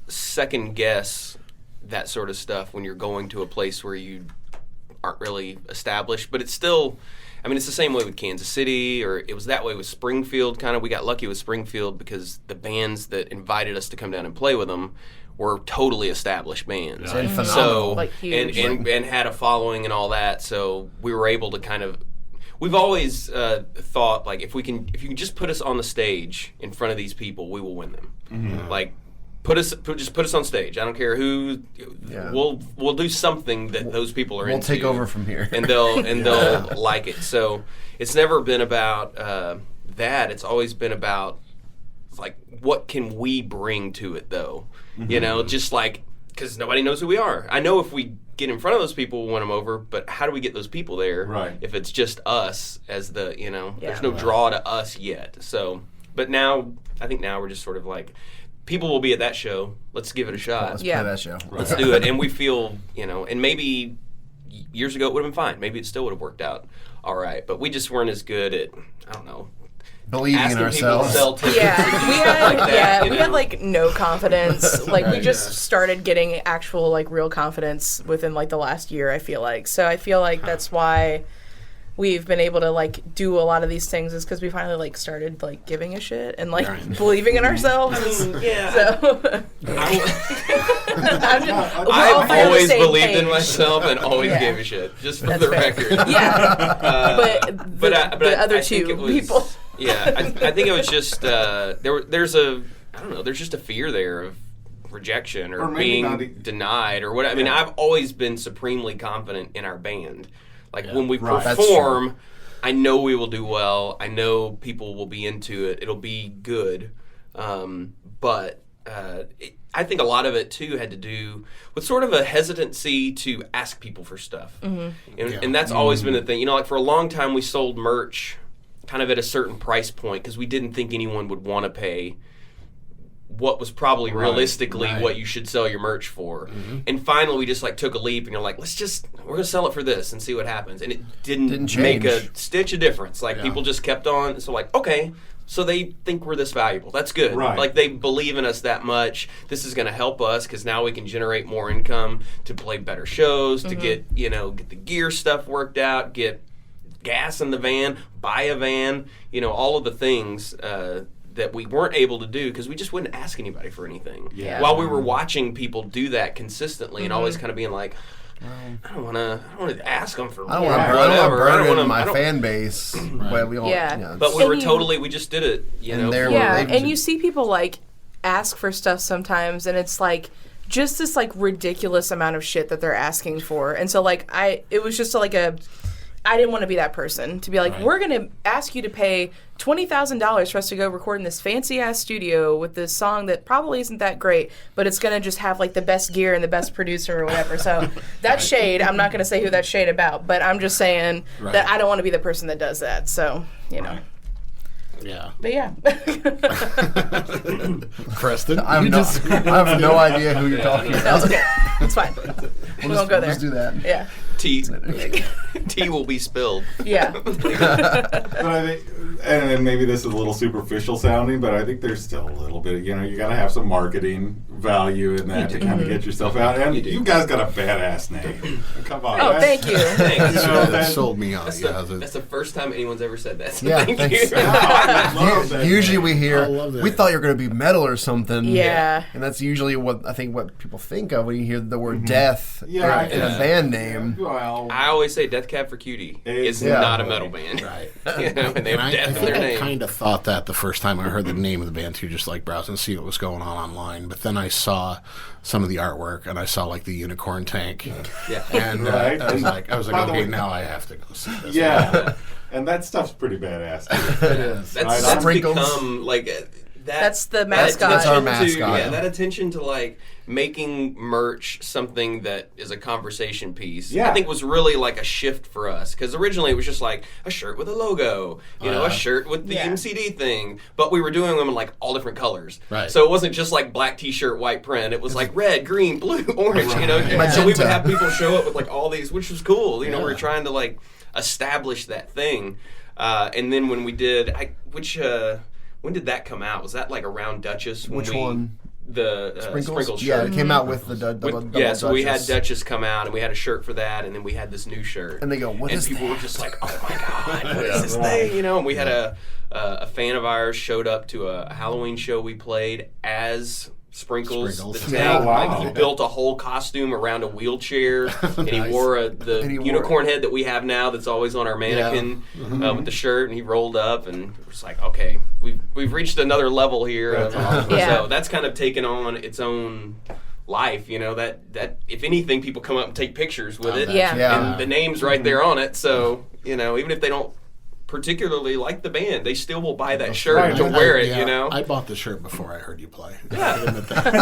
second guess that sort of stuff when you're going to a place where you aren't really established, but it's still, it's the same way with Kansas City, or it was that way with Springfield, kind of. We got lucky with Springfield because the bands that invited us to come down and play with them were totally established bands. And phenomenal. So, Like, huge. and had a following and all that, so we were able to kind of, we've always thought, like, if you can just put us on the stage in front of these people, we will win them. Like, just put us on stage. I don't care who. Yeah. We'll do something that those people are We'll into. take over from here. and they'll like it. So it's never been about that. It's always been about like what can we bring to it, though. Just like because nobody knows who we are. I know if we get in front of those people, we'll win them over. But how do we get those people there? Right. If it's just us as the there's no draw to us yet. So, but now I think now we're just sort of like. People will be at that show. Let's give it a shot. Let's Yeah. play that show. Let's do it. And we feel, and maybe years ago it would have been fine. Maybe it still would have worked out all right. But we just weren't as good at, I don't know, Believing in asking people to ourselves. sell tickets. Yeah, we had like that, we had like no confidence. Like we Right. just started getting actual like real confidence within like the last year. I feel like that's why we've been able to like do a lot of these things is because we finally like started like giving a shit and like believing in ourselves. Yeah. So I've always believed in myself and always Yeah. gave a shit. Just for That's the fair. record. Yeah, but the other I think two it was- people. Yeah, I think it was just there's just a fear there of rejection or Or maybe not being e- denied or what. I mean, I've always been supremely confident in our band. Like when we Right. That's perform, I know we will do well. I know people will be into it. It'll be good. But I think a lot of it too had to do with sort of a hesitancy to ask people for stuff, and that's always been the thing. Like for a long time, we sold merch kind of at a certain price point because we didn't think anyone would want to pay what was probably realistically what you should sell your merch for. And finally we just like took a leap and you're like, we're gonna sell it for this and see what happens. And it didn't make a change. stitch of difference. Like people just kept on. So like, okay, so they think we're this valuable. That's good. Right. Like they believe in us that much. This is gonna help us because now we can generate more income to play better shows, to get get the gear stuff worked out, get gas in the van, buy a van, all of the things that we weren't able to do because we just wouldn't ask anybody for anything. Yeah. While we were watching people do that consistently and always kind of being like, I don't want to ask them for I don't want to whatever. I don't burden wanna- my I don't- fan base. Well, we all, Yeah. But we And were you- we just did it. And there Yeah, Well, they- and you see people like ask for stuff sometimes, and it's like just this like ridiculous amount of shit that they're asking for, and so like it was just like I didn't want to be that person to be like, we're gonna ask you to pay $20,000 for us to go record in this fancy ass studio with this song that probably isn't that great, but it's gonna just have like the best gear and the best producer or whatever. So that's shade. I'm not gonna say who that's shade about, but I'm just saying that I don't want to be the person that does that. So Yeah. but yeah. Preston, I have no idea who you're talking That was about. okay. It's fine. We won't go there. We'll just do that. Yeah. T. Tea will be spilled. Yeah. But I think, and maybe this is a little superficial sounding, but I think there's still a little bit. You got to have some marketing value in that to kind of get yourself out. And you guys got a badass name. Come on. Oh, thank you. Thanks. That sold me on That's, it. that's the first time anyone's ever said that. So Yeah, thank thanks. you. I love that Usually name. we hear, I love that. we thought you were going to be metal or something. Yeah. And that's usually what people think of when you hear the word death Yeah, in a band name. Well, I always say Death Cab for Cutie is Yeah. not a metal band. Right. You know, and they And have I death in think their I name. kind of thought that the first time I heard the name of the band too, just like browsing and see what was going on online. But then I saw some of the artwork and I saw like the unicorn tank, Yeah. and Right. I was like, By the okay, way- now I have to go see this. yeah. And that stuff's pretty badass. Too. It is. That's Sprinkles. become like That's the mascot. That's our attention to- mascot. yeah, that attention to like making merch something that is a conversation piece. Yeah. I think was really like a shift for us because originally it was just like a shirt with a logo, a shirt with the Yeah. MCD thing, but we were doing them in like all different colors. Right. So it wasn't just like black T-shirt, white print. It was like red, green, blue, orange. Right. So we would Magenta. have people show up with like all these, which was cool. We Yeah. were trying to like establish that thing. And then when we did, when did that come out? Was that like around Duchess? When Which one? The Sprinkles Yeah, shirt. it came out with the double Yeah, so we had Duchess. Duchess come out, and we had a shirt for that, and then we had this new shirt. And they go, "What is people that?" were just like, "Oh my god, what is this thing?" And we had a fan of ours showed up to a Halloween show we played as Sprinkles. Sprinkles. The Yeah, tank. wow. Like, he built a whole costume around a wheelchair, and he wore the And he wore- unicorn head that we have now that's always on our mannequin with the shirt, and he rolled up, and it was like, okay, we've reached another level here. That's awesome. Yeah. So that's kind of taken on its own life, that if anything, people come up and take pictures with it. Yeah. Yeah. And the name's right there on it, so even if they don't particularly like the band, they still will buy that shirt Right. to wear it. Yeah, I bought the shirt before I heard you play. Yeah. That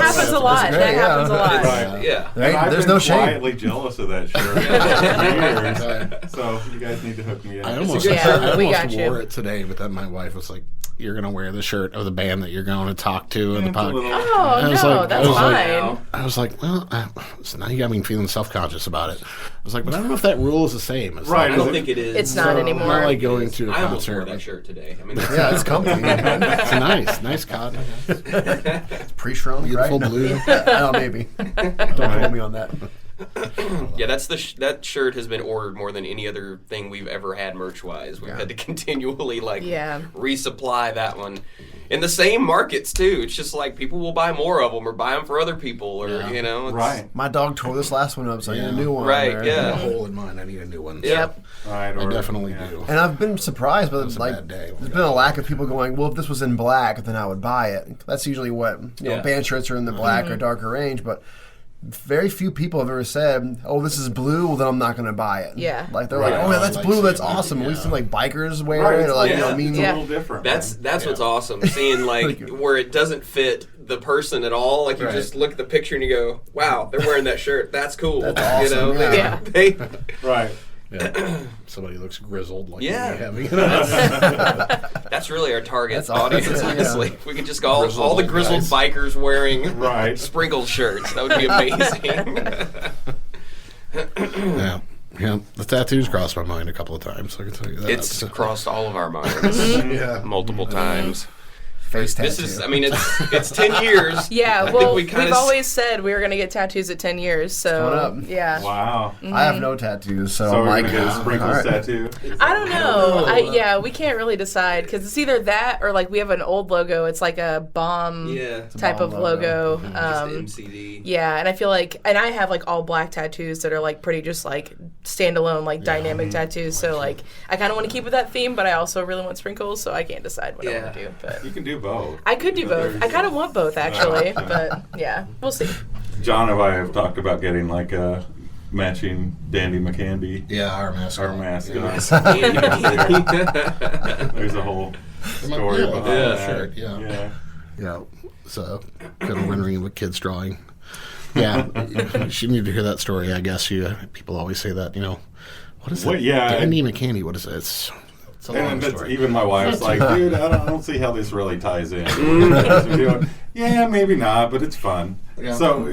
happens a lot. great, That yeah. happens a lot. Right. Yeah. There ain't- And I've there's been no shame. quietly jealous of that shirt for years. So you guys need to hook me up. I almost, good shirt. I We almost got you. wore it today, but then my wife was like, "You're gonna wear the shirt of the band that you're going to talk to in the podcast." Oh, I was no, like- that's I was like- fine. I was like, "Well, so now you got me feeling self-conscious about it." I was like, "But I don't know if that rule is the same." It's Right. I don't think it is. It's not anymore. Not like going to a I almost wore concert. that shirt today. I mean, Yeah, it's comfy. It's nice cotton. Pre-shrunk, Beautiful right? blue. Oh, maybe. Don't quote me on that. Yeah, that shirt has been ordered more than any other thing we've ever had merch-wise. We've had to continually resupply that one. In the same markets too. It's just like people will buy more of them or buy them for other people or it's, Right. My dog tore this last one up, so I need a new one. Right, there. yeah. I got a hole in mine. I need a new one. Yep. Right. I definitely do. And I've been surprised, but was a like, bad day. there's been a lack of people going, well, if this was in black, then I would buy it. That's usually what, Yeah. band shirts are in the black or darker range, but very few people have ever said, oh, this is blue, well, then I'm not going to buy it. Yeah. Like, they're Right. like, oh, yeah, that's Like blue, that's seeing it, awesome. At least yeah. some, like, bikers wear Right. it, or, like, Yeah. I mean, It's a little different. That's right? what's awesome. Seeing like where it doesn't fit the person at all. Like you Right. just look at the picture and you go, "Wow, they're wearing that shirt. That's cool." That's awesome, yeah. They, Right. Yeah. Somebody looks grizzled like Yeah. me having. that's really our target That's awesome. audience. Yeah. Honestly, if we could just go all Grizzled the grizzled guys. bikers wearing Right. Sprinkles shirts. That would be amazing. Yeah. Yeah. The tattoos crossed my mind a couple of times. I can tell you that. It's crossed all of our minds yeah. multiple times. face tattoo. This is, I mean, it's 10 years. Yeah, I well, think we we've kinda always said we were going to get tattoos at 10 years, so coming up. yeah. Wow. I have no tattoos, so, So I'm we're like, gonna get a Sprinkles all right. tattoo. I don't know. We can't really decide because it's either that or like we have an old logo. It's like a bomb Yeah. type bomb of logo. logo. Just the MCD. Yeah, and I feel like, and I have like all black tattoos that are like pretty just like standalone, like dynamic tattoos. So like, I kind of want to keep with that theme, but I also really want sprinkles, so I can't decide what I want to Yeah. do. But You can do both. I could do both. I kind of want both actually, but yeah, we'll see. John and I have talked about getting like a matching Dandy McCandy. Yeah, our mascot. Our mascot. Yeah. There's a whole story Yeah, behind yeah, that. sure, yeah. Yeah. Yeah. So, kind of rendering of a kid's drawing. Yeah. You need to hear that story, I guess. People always say that, what is What- it? yeah, Dandy McCandy, what is it? It's It's a long And that's, story. even my wife's like, dude, I don't see how this really ties in. Yeah, maybe not, but it's fun. Yeah. So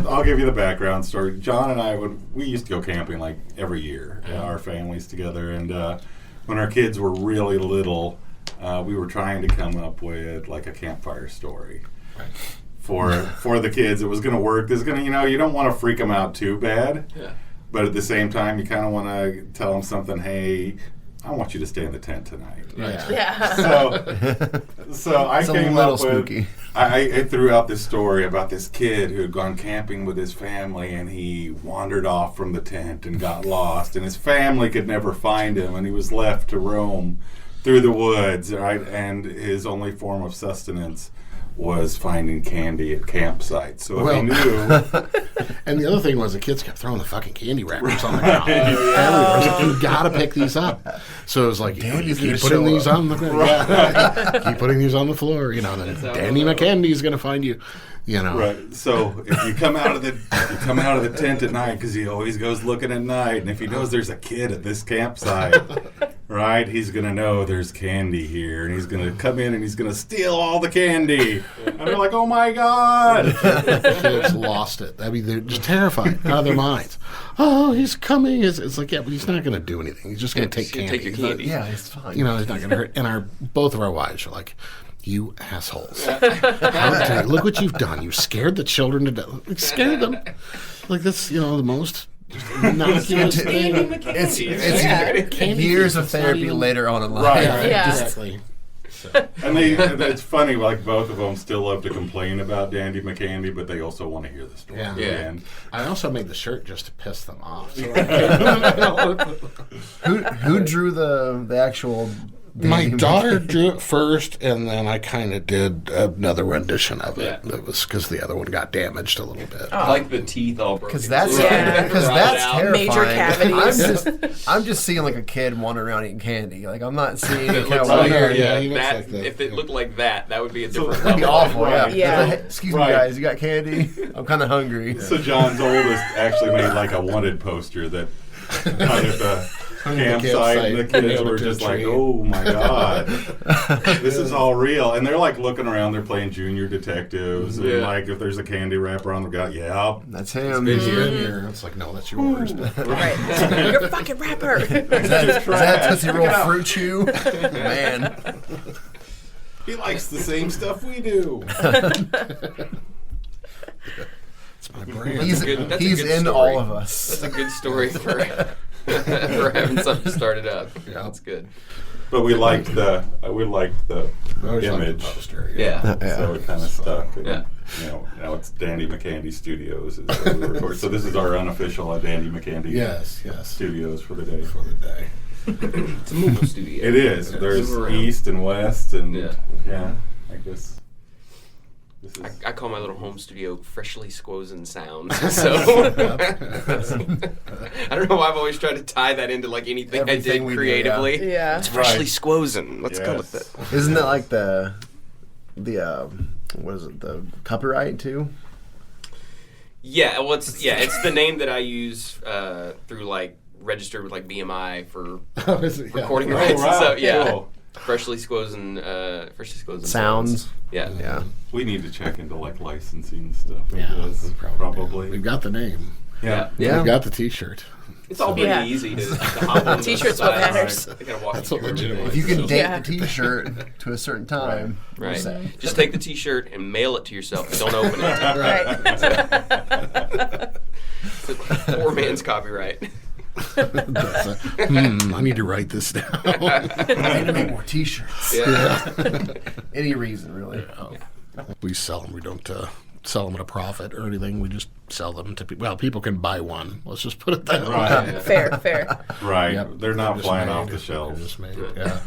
I'll give you the background story. John and I, we used to go camping like every year, our families together. And when our kids were really little, we were trying to come up with like a campfire story. Right. For the kids. It was going to work. There's going to, you don't want to freak them out too bad. Yeah. But at the same time, you kind of want to tell them something, hey, I want you to stay in the tent tonight. Yeah. Yeah. So I It's a came little up with, spooky. I threw out this story about this kid who had gone camping with his family, and he wandered off from the tent and got lost, and his family could never find him, and he was left to roam through the woods, right? And his only form of sustenance was finding candy at campsites. So if he knew... And the other thing was the kids kept throwing the fucking candy wrappers on the ground. I was like, you gotta pick these up. So it was like, you keep gonna putting show these up. on the ground. Yeah. Keep putting these on the floor, and then how Danny it goes. McCandy's gonna find you, Right. So if you come out of the tent at night, because he always goes looking at night, and if he knows there's a kid at this campsite, right, he's gonna know there's candy here, and he's gonna come in and he's gonna steal all the candy. And they're like, oh my god! The kids lost it. I mean, they're just terrified out of their minds. Oh, he's coming. It's like, yeah, but he's not going to do anything. He's just going to take He's gonna candy. take your He's not- candy. Yeah, it's fine. He's not going to hurt. And both of our wives are like, you assholes. How dare you? Look what you've done. You scared the children to death. Like, scared them. Like, that's, the most innocuous thing. It's Candy years things, of it's not therapy even- later on in life. Right. Yeah. Exactly. And it's funny, like both of them still love to complain about Dandy McCandy, but they also want to hear the story. Yeah. Yeah. And I also made the shirt just to piss them off. Who drew the actual? My daughter drew it first, and then I kind of did another rendition of it. Yeah. It was because the other one got damaged a little bit. I like the teeth all broken. Because that's Yeah. because Rotted that's out. terrifying. Major cavities. I'm just seeing like a kid wandering around eating candy. Like I'm not seeing It kind looks of like, weird. yeah, he looks that, like that. if it looked like that, that would be a different That'd be level. awful. Right. Yeah. Yeah. Hey, excuse me, Right. guys. You got candy? I'm kind of hungry. so John's oldest actually made like a wanted poster that hung at the campsite, and the kids nailed it were to a just like, tree. oh my god, this is all real. And they're like looking around, they're playing junior detectives, and Yeah. like if there's a candy wrapper on the ground, yeah. That's him. Is it in here? It's like, no, that's yours. Right. You're a fucking rapper. Is that Tootsie Roll Fruit Chew? Man. He likes the same stuff we do. It's my brand. He's That's a he's good in story. all of us. That's a good story for having something started up. Yeah. That's good. But we liked the I always liked image. the poster. Yeah. So it kind of stuck. And, Yeah. now it's Dandy McCandy Studios is where we record. So this is our unofficial Dandy McCandy Yes. Studios for the day. For the day. It's a movie studio. It is. There's Move around. east and west, and Yeah. I guess this is. I call my little home studio freshly squozen sounds. So I don't know why I've always tried to tie that into like anything Everything I we did do, creatively. Yeah. It's freshly Right. squozen. Let's go with Yes. it. Isn't that like the what is it? The copyright too? Yeah, well, it's the name that I use through like registered with like BMI for recording Oh, rights and wow. stuff. Yeah, Cool. freshly squozen Sounds. Yeah. Yeah. We need to check into like licensing stuff. I Yeah, guess. we Probably. We've got the name. Yeah. Yeah. We've got the T-shirt. It's all pretty Yeah. easy to hop on. T-shirt's what matters. They gotta walk That's you what through legitimate. everything. If you can date Yeah. the T-shirt to a certain time, Right. set. Just take the T-shirt and mail it to yourself, but don't open it. Right. It's a poor man's copyright. That's I need to write this down. I need to make more T-shirts. Yeah. Any reason, really. We sell them. We don't sell them at a profit or anything. We just sell them to people. Well, people can buy one. Let's just put it that way. Right. Yeah. Fair. Right. Yep. They're not Just flying made. off the They're shelves. just made. Yeah.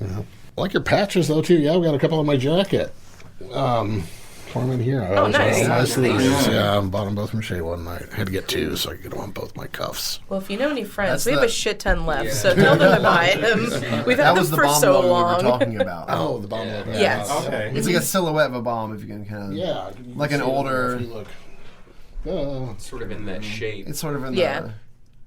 Yeah. I like your patches though too. Yeah, we got a couple on my jacket. For them in here. I always nice. want my Nice. sleeves. Yeah, I bought them both from Shea one night. I had to get two so I could get them on both my cuffs. Well, if you know any friends, That's we have the- a shit ton left, Yeah. so tell them to buy them. We've That had was them the for bomb so logo we long. were talking about. Oh, the bomb. Yeah. Yes. Okay. It's like a silhouette of a bomb if you can kind of. Yeah. Like an older- If you look. Sort of in that shape. It's sort of in Yeah. the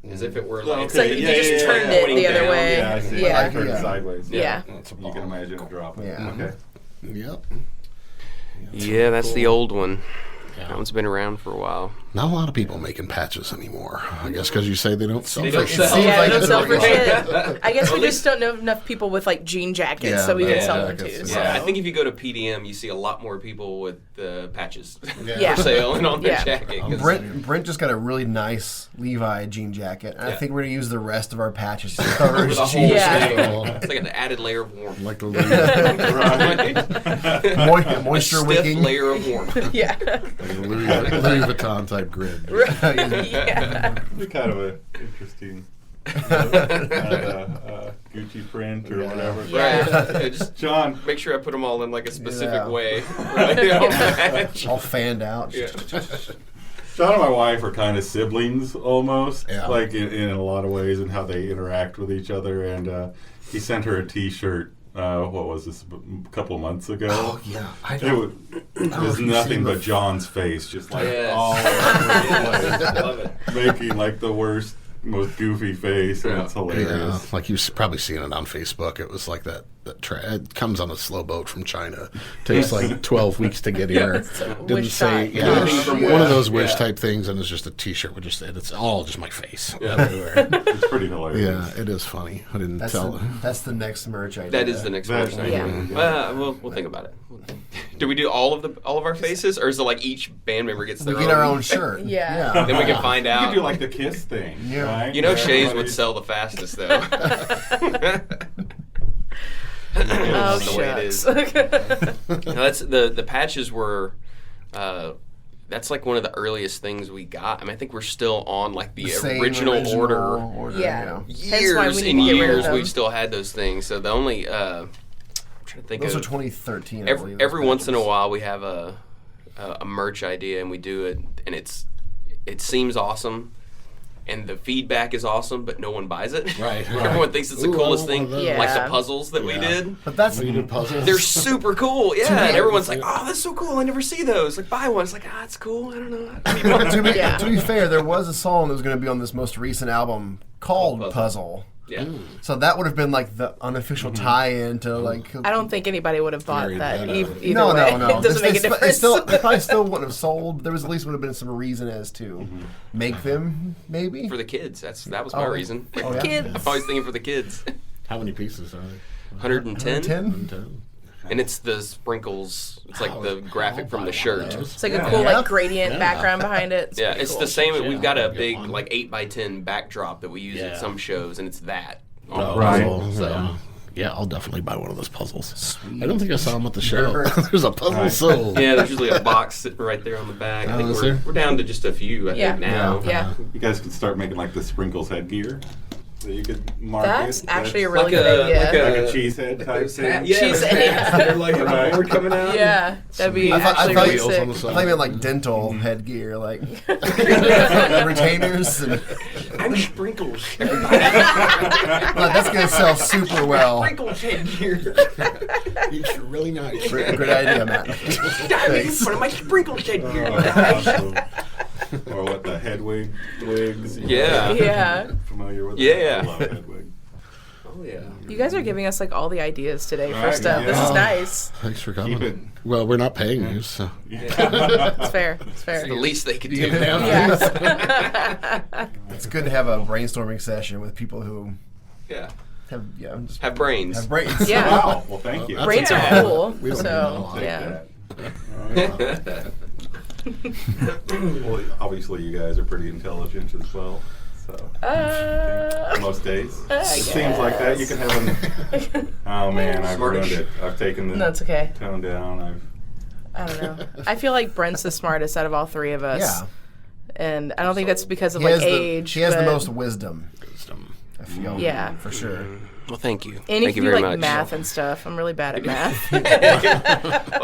as if it were like. So you just turned it the other way. Yeah, I see. Yeah. I turned it sideways. Yeah. That's a You can imagine it dropping. Yeah. Okay. Yep. Yeah, that's the old one. Yeah. That one's been around for a while. Not a lot of people making patches anymore. I guess because you say they don't sell. They don't for sell. shit. Yeah, like they don't it's sell for like- shit. I guess we just don't know enough people with like jean jackets, Yeah, so we yeah, can sell them jackets, too. yeah. So. Yeah, I think if you go to PDM, you see a lot more people with patches Yeah. for sale and on their Yeah. jacket. 'cause- Brent just got a really nice Levi jean jacket. And I Yeah. think we're gonna use the rest of our patches to cover his The whole jeans. Yeah. thing. It's like an added layer of warmth. Like the Moisture Stiff wicking. layer of warmth. Yeah. Louis Vuitton type grid. Yeah. It'd be kind of an interesting Gucci print or whatever. Yeah. Right. Yeah, just John, make sure I put them all in like a specific Yeah. way. Where they all match. All fanned out. Yeah. John and my wife are kind of siblings almost, Yeah. like in a lot of ways, and how they interact with each other. And he sent her a T-shirt. What was this? A couple of months ago. Oh yeah, I It don't. was, it know was if you've nothing seen but the- John's face, just like Yes. all over the Love it. place, making like the worst, most goofy face, and Yeah. it's Yeah, hilarious. like you've probably seen it on Facebook. It was like that. It comes on a slow boat from China. Takes like 12 weeks to get here. Didn't wish say shot. yeah, Wish from one of where? those wish Yeah. type things, and it's just a T-shirt with just it's all just my face Yeah. everywhere. It's pretty hilarious. Yeah, it is funny. I didn't That's tell. that's the next merch idea. That is the next That's version. Yeah. We'll think about it. Do we do all of our faces, or is it like each band member gets We their get our own shirt. Yeah. Then we can find You out. could do like the kiss thing, Yeah. right? You know, Shea's Everybody- would sell the fastest though. Oh, That's the way it is. shucks. No, that's the patches were. That's like one of the earliest things we got. I mean, I think we're still on like the Same original order. Yeah. Hence why Years we need and to get rid of years them. we've still had those things. So the only I'm trying to think Those are of 2013. I every believe, those once in a patches. while we have a merch idea and we do it, and it seems awesome. And the feedback is awesome, but no one buys it. Right. Everyone thinks it's the Ooh, I coolest want one of thing. those. Like Yeah. the puzzles that we Yeah. did. But that's So you did puzzles. They're super cool, yeah. me, And everyone's it's like, like- "Oh, that's so cool! I never see those." Like, buy one. It's like, "Ah, it's cool. I don't know." I need one." Yeah. to be fair, there was a song that was going to be on this most recent album called Puzzle. Puzzle. Yeah, So that would have been like the unofficial tie-in to like. I don't think anybody would have bought Very that meta. either No, way. no. It doesn't make a They difference. they probably still wouldn't have sold. There was at least would have been some reason as to make them, maybe. for the kids. That was my Oh. reason. Oh, yeah? Kids. I'm always thinking for the kids. How many pieces are they? 110, 10? and it's the sprinkles. It's like the graphic from the shirt. It's like a Yeah. cool Yeah. like gradient Yeah. background behind it. Yeah, pretty it's cool. the same. Yeah, We've got a I'll get big one. like 8x10 backdrop that we use Yeah. at some shows, and it's that. Oh, Right. puzzle, So- yeah. Yeah, I'll definitely buy one of those puzzles. I don't think I saw them at the show. There's a puzzle Right. sold. Yeah, there's usually a box sitting right there on the back. I Oh, think is there? we're down to just a few. I Yeah. think now. Yeah. You guys could start making like the sprinkles headgear that you could market. That's actually a That's really good idea. like a cheese head type thing. Yeah, Cheese those head. hats that are like Right. a board coming out. Yeah, that'd be I thought actually you- really Wheels on the sick. side. I thought you meant like dental headgear, like retainers. And, I'm sprinkles. Everybody. like, that's gonna sell super well. Sprinkles headgear. It's really nice. Great idea, Matt. Thanks. One of my sprinkles headgear. Awesome. Or what, the head wigs? Yeah. Yeah. Familiar with Yeah. that? I love head wig. Oh yeah. You guys are giving us like all the ideas today for Right, stuff. This yeah. is nice. Thanks for coming. Keep it. Well, we're not paying you, so. It's fair. It's fair. The least they could do. Yeah. It's good to have a brainstorming session with people who Yeah. have just Have brains. have brains. Yeah. Wow. Well, thank you. That's Brains okay. are cool. We don't So need yeah. Well, obviously, you guys are pretty intelligent as well. So most days, I it seems like that. You can have an. Oh man, I've ruined Smartish. it. I've taken the No, it's okay. tone down. I don't know. I feel like Brent's the smartest out of all three of us. Yeah. And I don't think that's because of He like has age. he has the but- most wisdom. I feel. Yeah. For sure. Well, thank you. And Thank if you you very like much. math and stuff, I'm really bad at math. Well,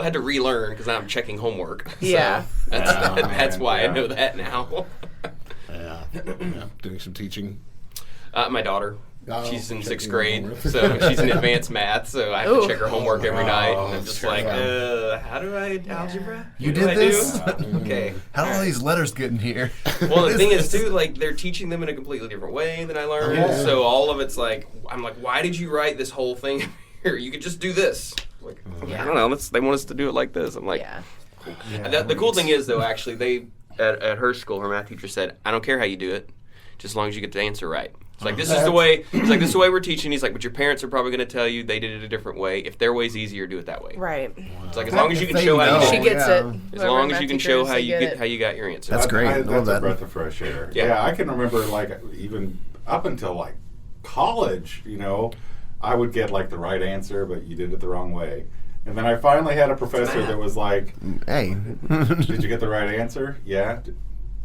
I had to relearn because I'm checking homework. So Yeah. That's why yeah. I know that now. Yeah. Doing some teaching. My daughter. Oh, She's in check 6th your grade, homework. so she's in advanced math, so I have to check her homework every night, and I'm just sure. like, how do I algebra? You What did do I this? do? Okay. How do all these letters get in here? Well, the thing is, too, like, they're teaching them in a completely different way than I learned, so all of it's like, I'm like, why did you write this whole thing here? You could just do this. Like, I don't know, they want us to do it like this. I'm like, Yeah. And the cool thing is, though, actually, they, at her school, her math teacher said, I don't care how you do it, just as long as you get the answer right. It's like, this is the way, this is the way we're teaching. He's like, but your parents are probably going to tell you they did it a different way. If their way's easier, do it that way. Right. It's like, as long as you can They show how know. you She did it. gets yeah. it. As Whoever long as math you can teacher show is, how they you get get it. how you got your answer. That's great. I That's love a that. breath of fresh air. Yeah. Yeah, I can remember like even up until like college, you know, I would get like the right answer, but you did it the wrong way. And then I finally had a professor that was like, Hey. "Did you get the right answer? Yeah.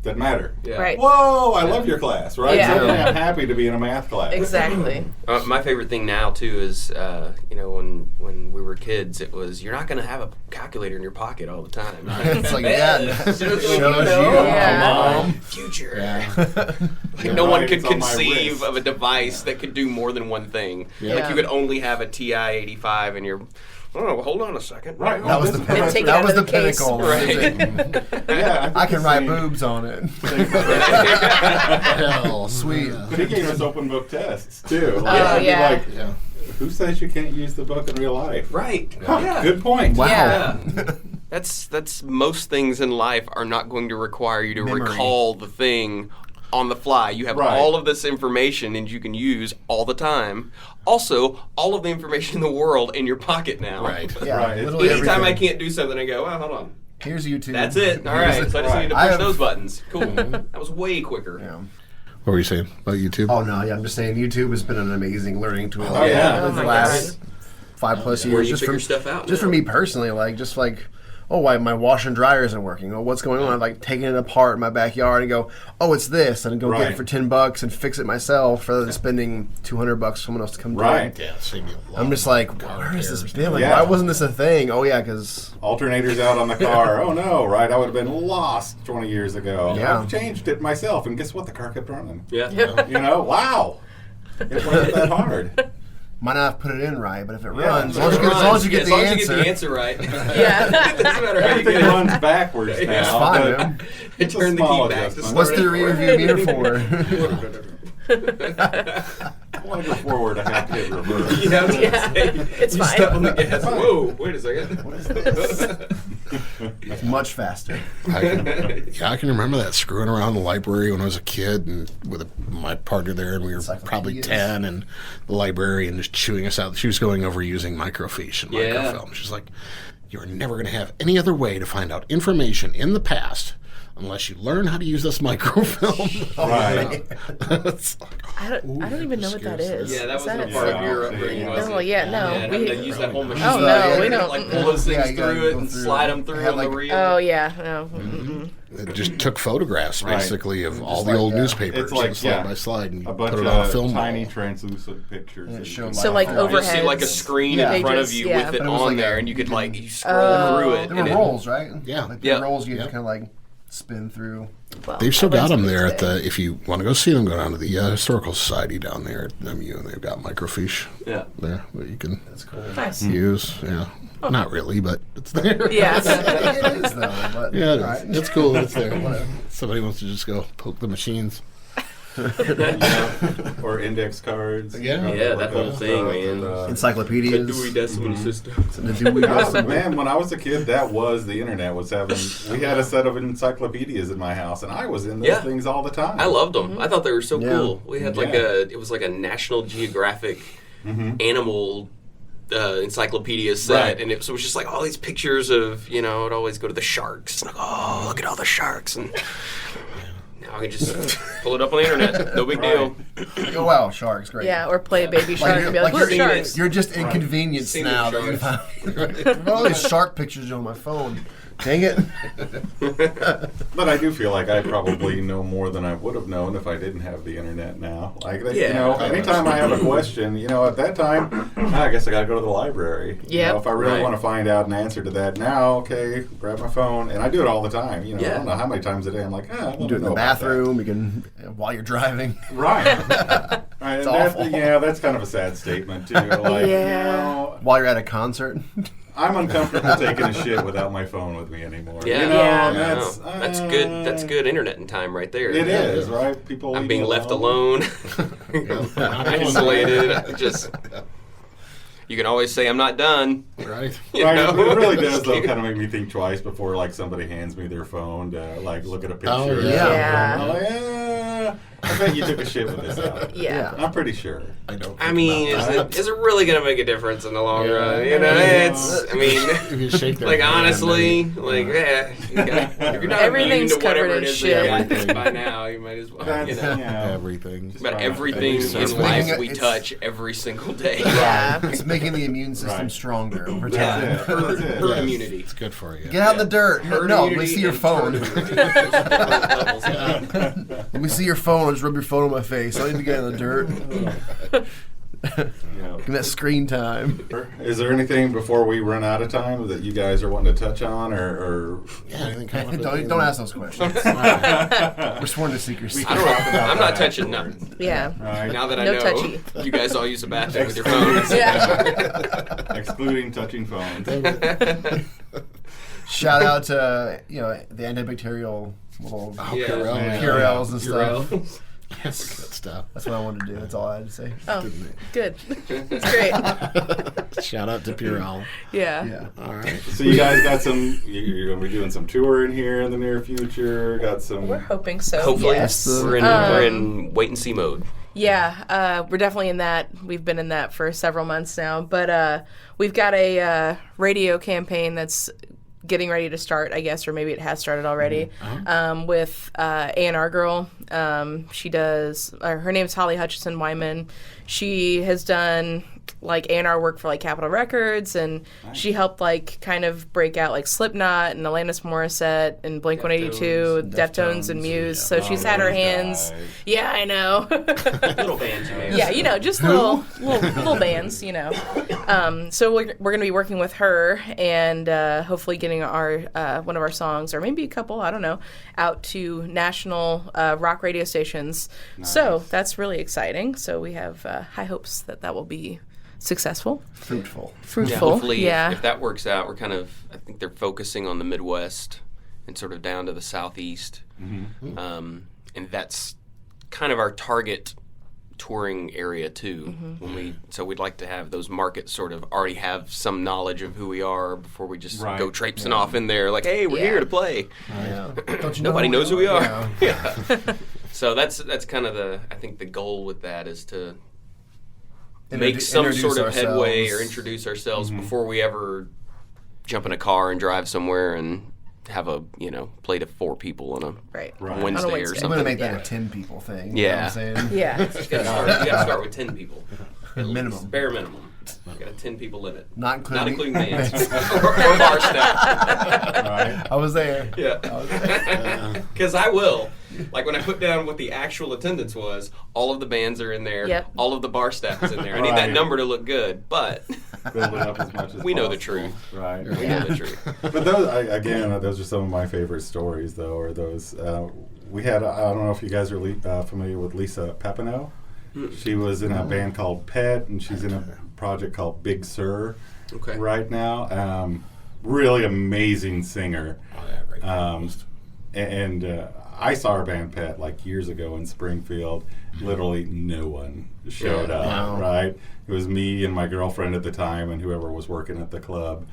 Doesn't matter." Yeah. Right. Whoa, I love your class, right? Yeah. So I'm happy to be in a math class. Exactly. My favorite thing now too is, you know, when we were kids, it was you're not going to have a calculator in your pocket all the time. It's like, yeah, Shows shows you, you. Yeah. Mom. future. Yeah. You're No one right, could it's on my conceive wrist. of a device that could do more than one thing. Yeah. Like you could only have a TI-85 in your. Oh, well, hold on a second. Right. That was the And take it that out was of the the case. pinnacle. Right. Yeah, I can write see. boobs on it. Hell, Sweet. yeah. He gave us open book tests too. Oh, I'd be yeah. like, Yeah. who says you can't use the book in real life? Right. Huh, Yeah. Good point. Wow. Yeah. That's most things in life are not going to require you to Memory. recall the thing on the fly. You have Right. all of this information and you can use all the time. Also, all of the information in the world in your pocket now. Right. Yeah, Right, it's- literally Anytime I everything. can't do something, I go, well, hold on. Here's YouTube. That's it. All right. So I just need to I push have- those buttons. Cool. That was way quicker. Yeah. What were you saying about YouTube? Oh no, yeah, I'm just saying YouTube has been an amazing learning tool. Oh, yeah. Oh, the my last 5+ Where years. you Just figure for stuff out. just for now. me personally, oh, why my washer and dryer isn't working? Oh, what's going on? I'm like taking it apart in my backyard and go, oh, it's this, and go get Right. it for $10 and fix it myself rather than spending $200 for someone else to come do Right. it. Yeah, save me a lot I'm just of like, car where is this repairs. been? Like, Yeah. why wasn't this a thing? Oh yeah, because Alternators out on the car. Oh no, right? I would have been lost 20 years ago. Yeah. I've changed it myself, and guess what? The car kept running. Yeah. You know, wow. It wasn't that hard. might not have put it in right, but if it Yeah. runs, as long as you get As the long as answer, you get the answer right. Yeah. Doesn't matter how you Everything get it. runs backwards now. It's fine, but man. It's a Turn the small key back to adjustment. What's start the it. rear view mirror for? I want to go forward. I have to hit reverse. You know what I'm Yeah. saying? It's you fine. step on the gas. Whoa, wait a second. It's much faster. I can remember that screwing around the library when I was a kid and with my partner there, and we were probably Encyclopedias. 10, and the librarian just chewing us out. She was going over using microfiche and Yeah. microfilm. She's like, "You're never going to have any other way to find out information in the past unless you learn how to use this microfilm." Right. It's like, I don't even know what that is. Yeah, that Is wasn't a it? part of Yeah. your upbringing, was it? No, yeah, no. Yeah, we, they use that whole machine. Oh, no, Yeah, we You don't. like pull those Yeah, things you gotta through it go and through slide it. them through Have on the like- reel. Oh, yeah, no. it just took photographs Right. basically of all the like, old yeah. newspapers, It's like, slide yeah, by slide, and you A bunch put it on a of film tiny roll. translucent pictures. Yeah, that you show can- So, like, Oh, You see like a overheads. screen Yeah. in front of Pages, you yeah. with it But it was on like there, a- and you could like you scroll through it. There and were it- rolls, right? Yeah. Like Yeah. the rolls you Yeah. kind of like spin through. Well, They've still I went got them to there at today. the. If you want to go see them, go down to the Historical Society down there at MU, and they've got microfiche Yeah. there that you can That's cool. Nice. use. Yeah, not really, but it's there. Yeah. It is though, but Yeah, it is. alright. It's cool that it's there. Somebody wants to just go poke the machines. Or index cards. Yeah. Yeah, that whole thing, man. The Encyclopedias. Dewey Decimal System. The Dewey Yeah, Decimal. man, when I was a kid, that was the internet. We had a set of encyclopedias in my house, and I was in those Yeah. things all the time. I loved them. I thought they were so Yeah. cool. We had like Yeah. it was like a National Geographic animal encyclopedia set, Right. and it was just like all these pictures of, you know, I'd always go to the sharks. Like, oh, look at all the sharks, and now I can just pull it up on the internet. No big deal. Oh wow, sharks, great. Yeah, or play a baby shark and be like, look, you're, sharks. you're just inconvenienced Seen now the that you sharks. have all these shark pictures on my phone. Dang it. But I do feel like I probably know more than I would have known if I didn't have the internet now. Like, you Yeah. know, anytime I have a question, you know, at that time, I guess I got to go to the library. You Yep. know, if I really Right. want to find out an answer to that now, okay, grab my phone, and I do it all the time. You know, I Yeah. don't know how many times a day I'm like, I You do it in the bathroom. You can while you're driving. Right. Right, It's and awful. that's kind of a sad statement too. Like, Yeah. While you're at a concert. I'm uncomfortable taking a shit without my phone with me anymore. Yeah, Yeah. that's good. That's good internet and time right there. It is, right? People. I'm leave being me left alone, isolated. Just you can always say I'm not done. Right. You Right, know? it really does though kind of make me think twice before like somebody hands me their phone to like look at a picture. Oh, or yeah. something. Yeah. I'm like, I bet you took a shit with this out. Yeah. I'm pretty sure. I don't. I mean, is it really gonna make a difference in the long run? You know, it's. I mean, If you shake their like hand, honestly, then- like if you're not Everything's immune to whatever covered it in is that you shit. like by now, you might as well. You That's, know. yeah. everything. But Right. everything It's in making life we it's- touch every single day. Yeah. It's making the immune system Right. stronger over Yeah, time. That's it. herd, That's it. herd Yes. immunity. It's good for you. Get out in the dirt. Herd No, let me immunity see your and phone. turd immunity. Those are different levels of it. Let me see your phone. I'll just rub your phone on my face. I don't need to get in the dirt. Yeah. Give me that screen time. Is there anything before we run out of time that you guys are wanting to touch on, or Yeah, anything coming up? Don't ask those questions. We're sworn to secrecy. I don't know. I'm not touching nothing. Yeah. right? Now that I No know touchy. you guys all use a bathroom with your phones. Yeah. excluding touching phones? Shout out to the antibacterial little Yeah. Purell. Purells and stuff. Purell. Yes, good stuff. That's what I wanted to do. That's all I had to say. Oh, good. It's great. Shout out to Purell. Yeah. Yeah. All right. So you guys got some. You're going to be doing some touring here in the near future. Got some. We're hoping so. Hopefully, Yes. we're in wait and see mode. Yeah, we're definitely in that. We've been in that for several months now. But we've got a radio campaign that's getting ready to start, I guess, or maybe it has started already, with A&R Girl. She does, her name's Holly Hutchison Wyman. She has done like A&R work for like Capitol Records, and she helped like kind of break out like Slipknot and Alanis Morissette and Blink-182, Deftones and Muse. So she's had her hands. Guys. Yeah, I know. Little bands, you know. Just little bands, So we're going to be working with her and hopefully getting our one of our songs, or maybe a couple, I don't know, out to national rock radio stations. So that's really exciting. So we have high hopes that will be successful, Fruitful. fruitful. Yeah, hopefully, Yeah. if that works out, I think they're focusing on the Midwest and sort of down to the Southeast. And that's kind of our target touring area too. So we'd like to have those markets sort of already have some knowledge of who we are before we just Right. go traipsing off in there like, hey, we're Yeah. here to play. Yeah. Don't you Nobody knows who we are. Yeah. Yeah. So that's kind of I think the goal with that is to make some Introduce sort of headway or ourselves. introduce ourselves before we ever jump in a car and drive somewhere and have a play to 4 people on a Right. Right. Wednesday, On a or Wednesday. I'm something. going to make that Yeah. a 10 people thing. Yeah. You know what I'm saying? Yeah. You gotta start with 10 people. At least, Minimum. bare minimum. You got a 10 people limit. Not including bands or bar staff. Right. I was there. Yeah. Because I will. Like when I put down what the actual attendance was, all of the bands are in there. Yep. All of the bar staff is in there. I need that Right. number to look good, but Build it up as much as we know the possible. truth. Right. we know the truth. But those are some of my favorite stories, though. Are those we had? I don't know if you guys are familiar with Lisa Pepino. She was in a band called Pet, and she's in a project called Big Sur Okay. right now. Really amazing singer. Oh, yeah, great. And I saw her band Pet like years ago in Springfield. Literally no one showed up, Wow. right? It was me and my girlfriend at the time and whoever was working at the club.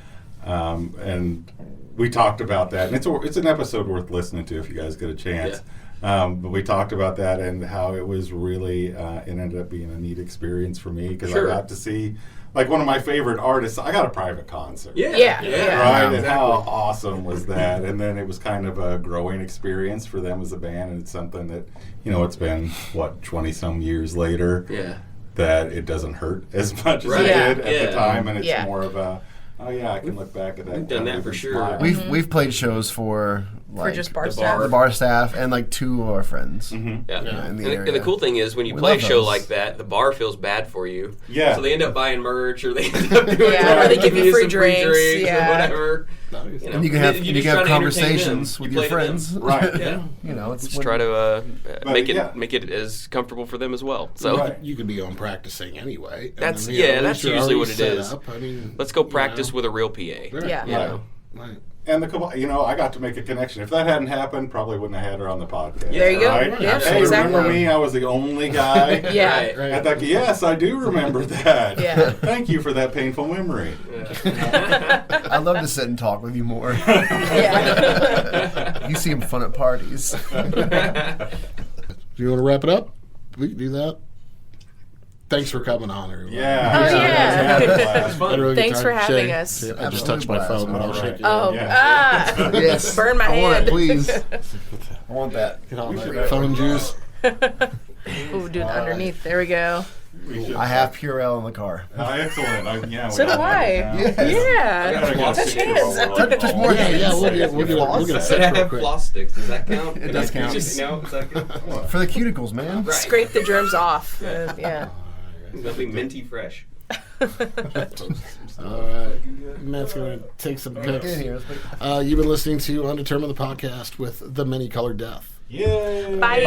And we talked about that. And it's an episode worth listening to if you guys get a chance. But we talked about that and how it was really, it ended up being a neat experience for me because Sure. I got to see, like, one of my favorite artists. I got a private concert. Yeah. Right, and exactly. how awesome was that? And then it was kind of a growing experience for them as a band, and it's something that, it's been, 20-some years later, Yeah. that it doesn't hurt as much as Right. it Yeah. did at Yeah. the time, and it's Yeah. more of a, oh yeah, I can look back at that. We've done that and for sure. smile. We've played shows for like For just bar the staff. the bar staff and like 2 of our friends. Yeah. Yeah, in the And area. the cool thing is when you We play a love show those. like that, the bar feels bad for you. Yeah. So they end up buying merch or they end up doing Yeah, or they give you free some drinks, or yeah. whatever. Nice. You know, And you can have you're just trying to entertain conversations them. with You your play to them. friends. Right. Yeah. You know, it's Just when- try to But, make it yeah. make it as comfortable for them as well. So Right. You could be on practicing anyway. and That's- then, yeah, at that's least you're usually already what it set is. up. I mean, let's go you practice know. with a real PA. Right. Yeah. You Right. know. Right. And I got to make a connection. If that hadn't happened, probably wouldn't have had her on the podcast. There you go. Right? Yeah, Hey, exactly. remember me? I was the only guy. Yeah. Right. Right. I thought, yes, I do remember that. Yeah. Thank you for that painful memory. I'd love to sit and talk with you more. Yeah. You seem fun at parties. Do you want to wrap it up? We can do that. Thanks for coming on, everybody. Yeah. Oh, yeah. Had a blast. Had a really good Thanks time. for having Shay, us. I just Absolute touched my blast. phone, but I'll All shake right. you. Oh, Yeah. Yes. Burn my I want hand. it, please. I want that. Get on We should that phone juice. Ooh, dude, underneath. There we go. We should- I have Purell in the car. Excellent. Yeah, So we do got I. that Yes. down. Yeah. I gotta Touch get a hands. picture Just of more all hands. Yeah, we'll get a But set I real have quick. floss sticks. Does that count? It does count. No, is that good? For the cuticles, man. Right. Scrape the germs off. Yeah. They'll be minty fresh. All right. Matt's going to take some Get in pics. here. Let's You've been listening to Undetermined, the podcast with The Many Colored Death. Yay! Bye. Bye.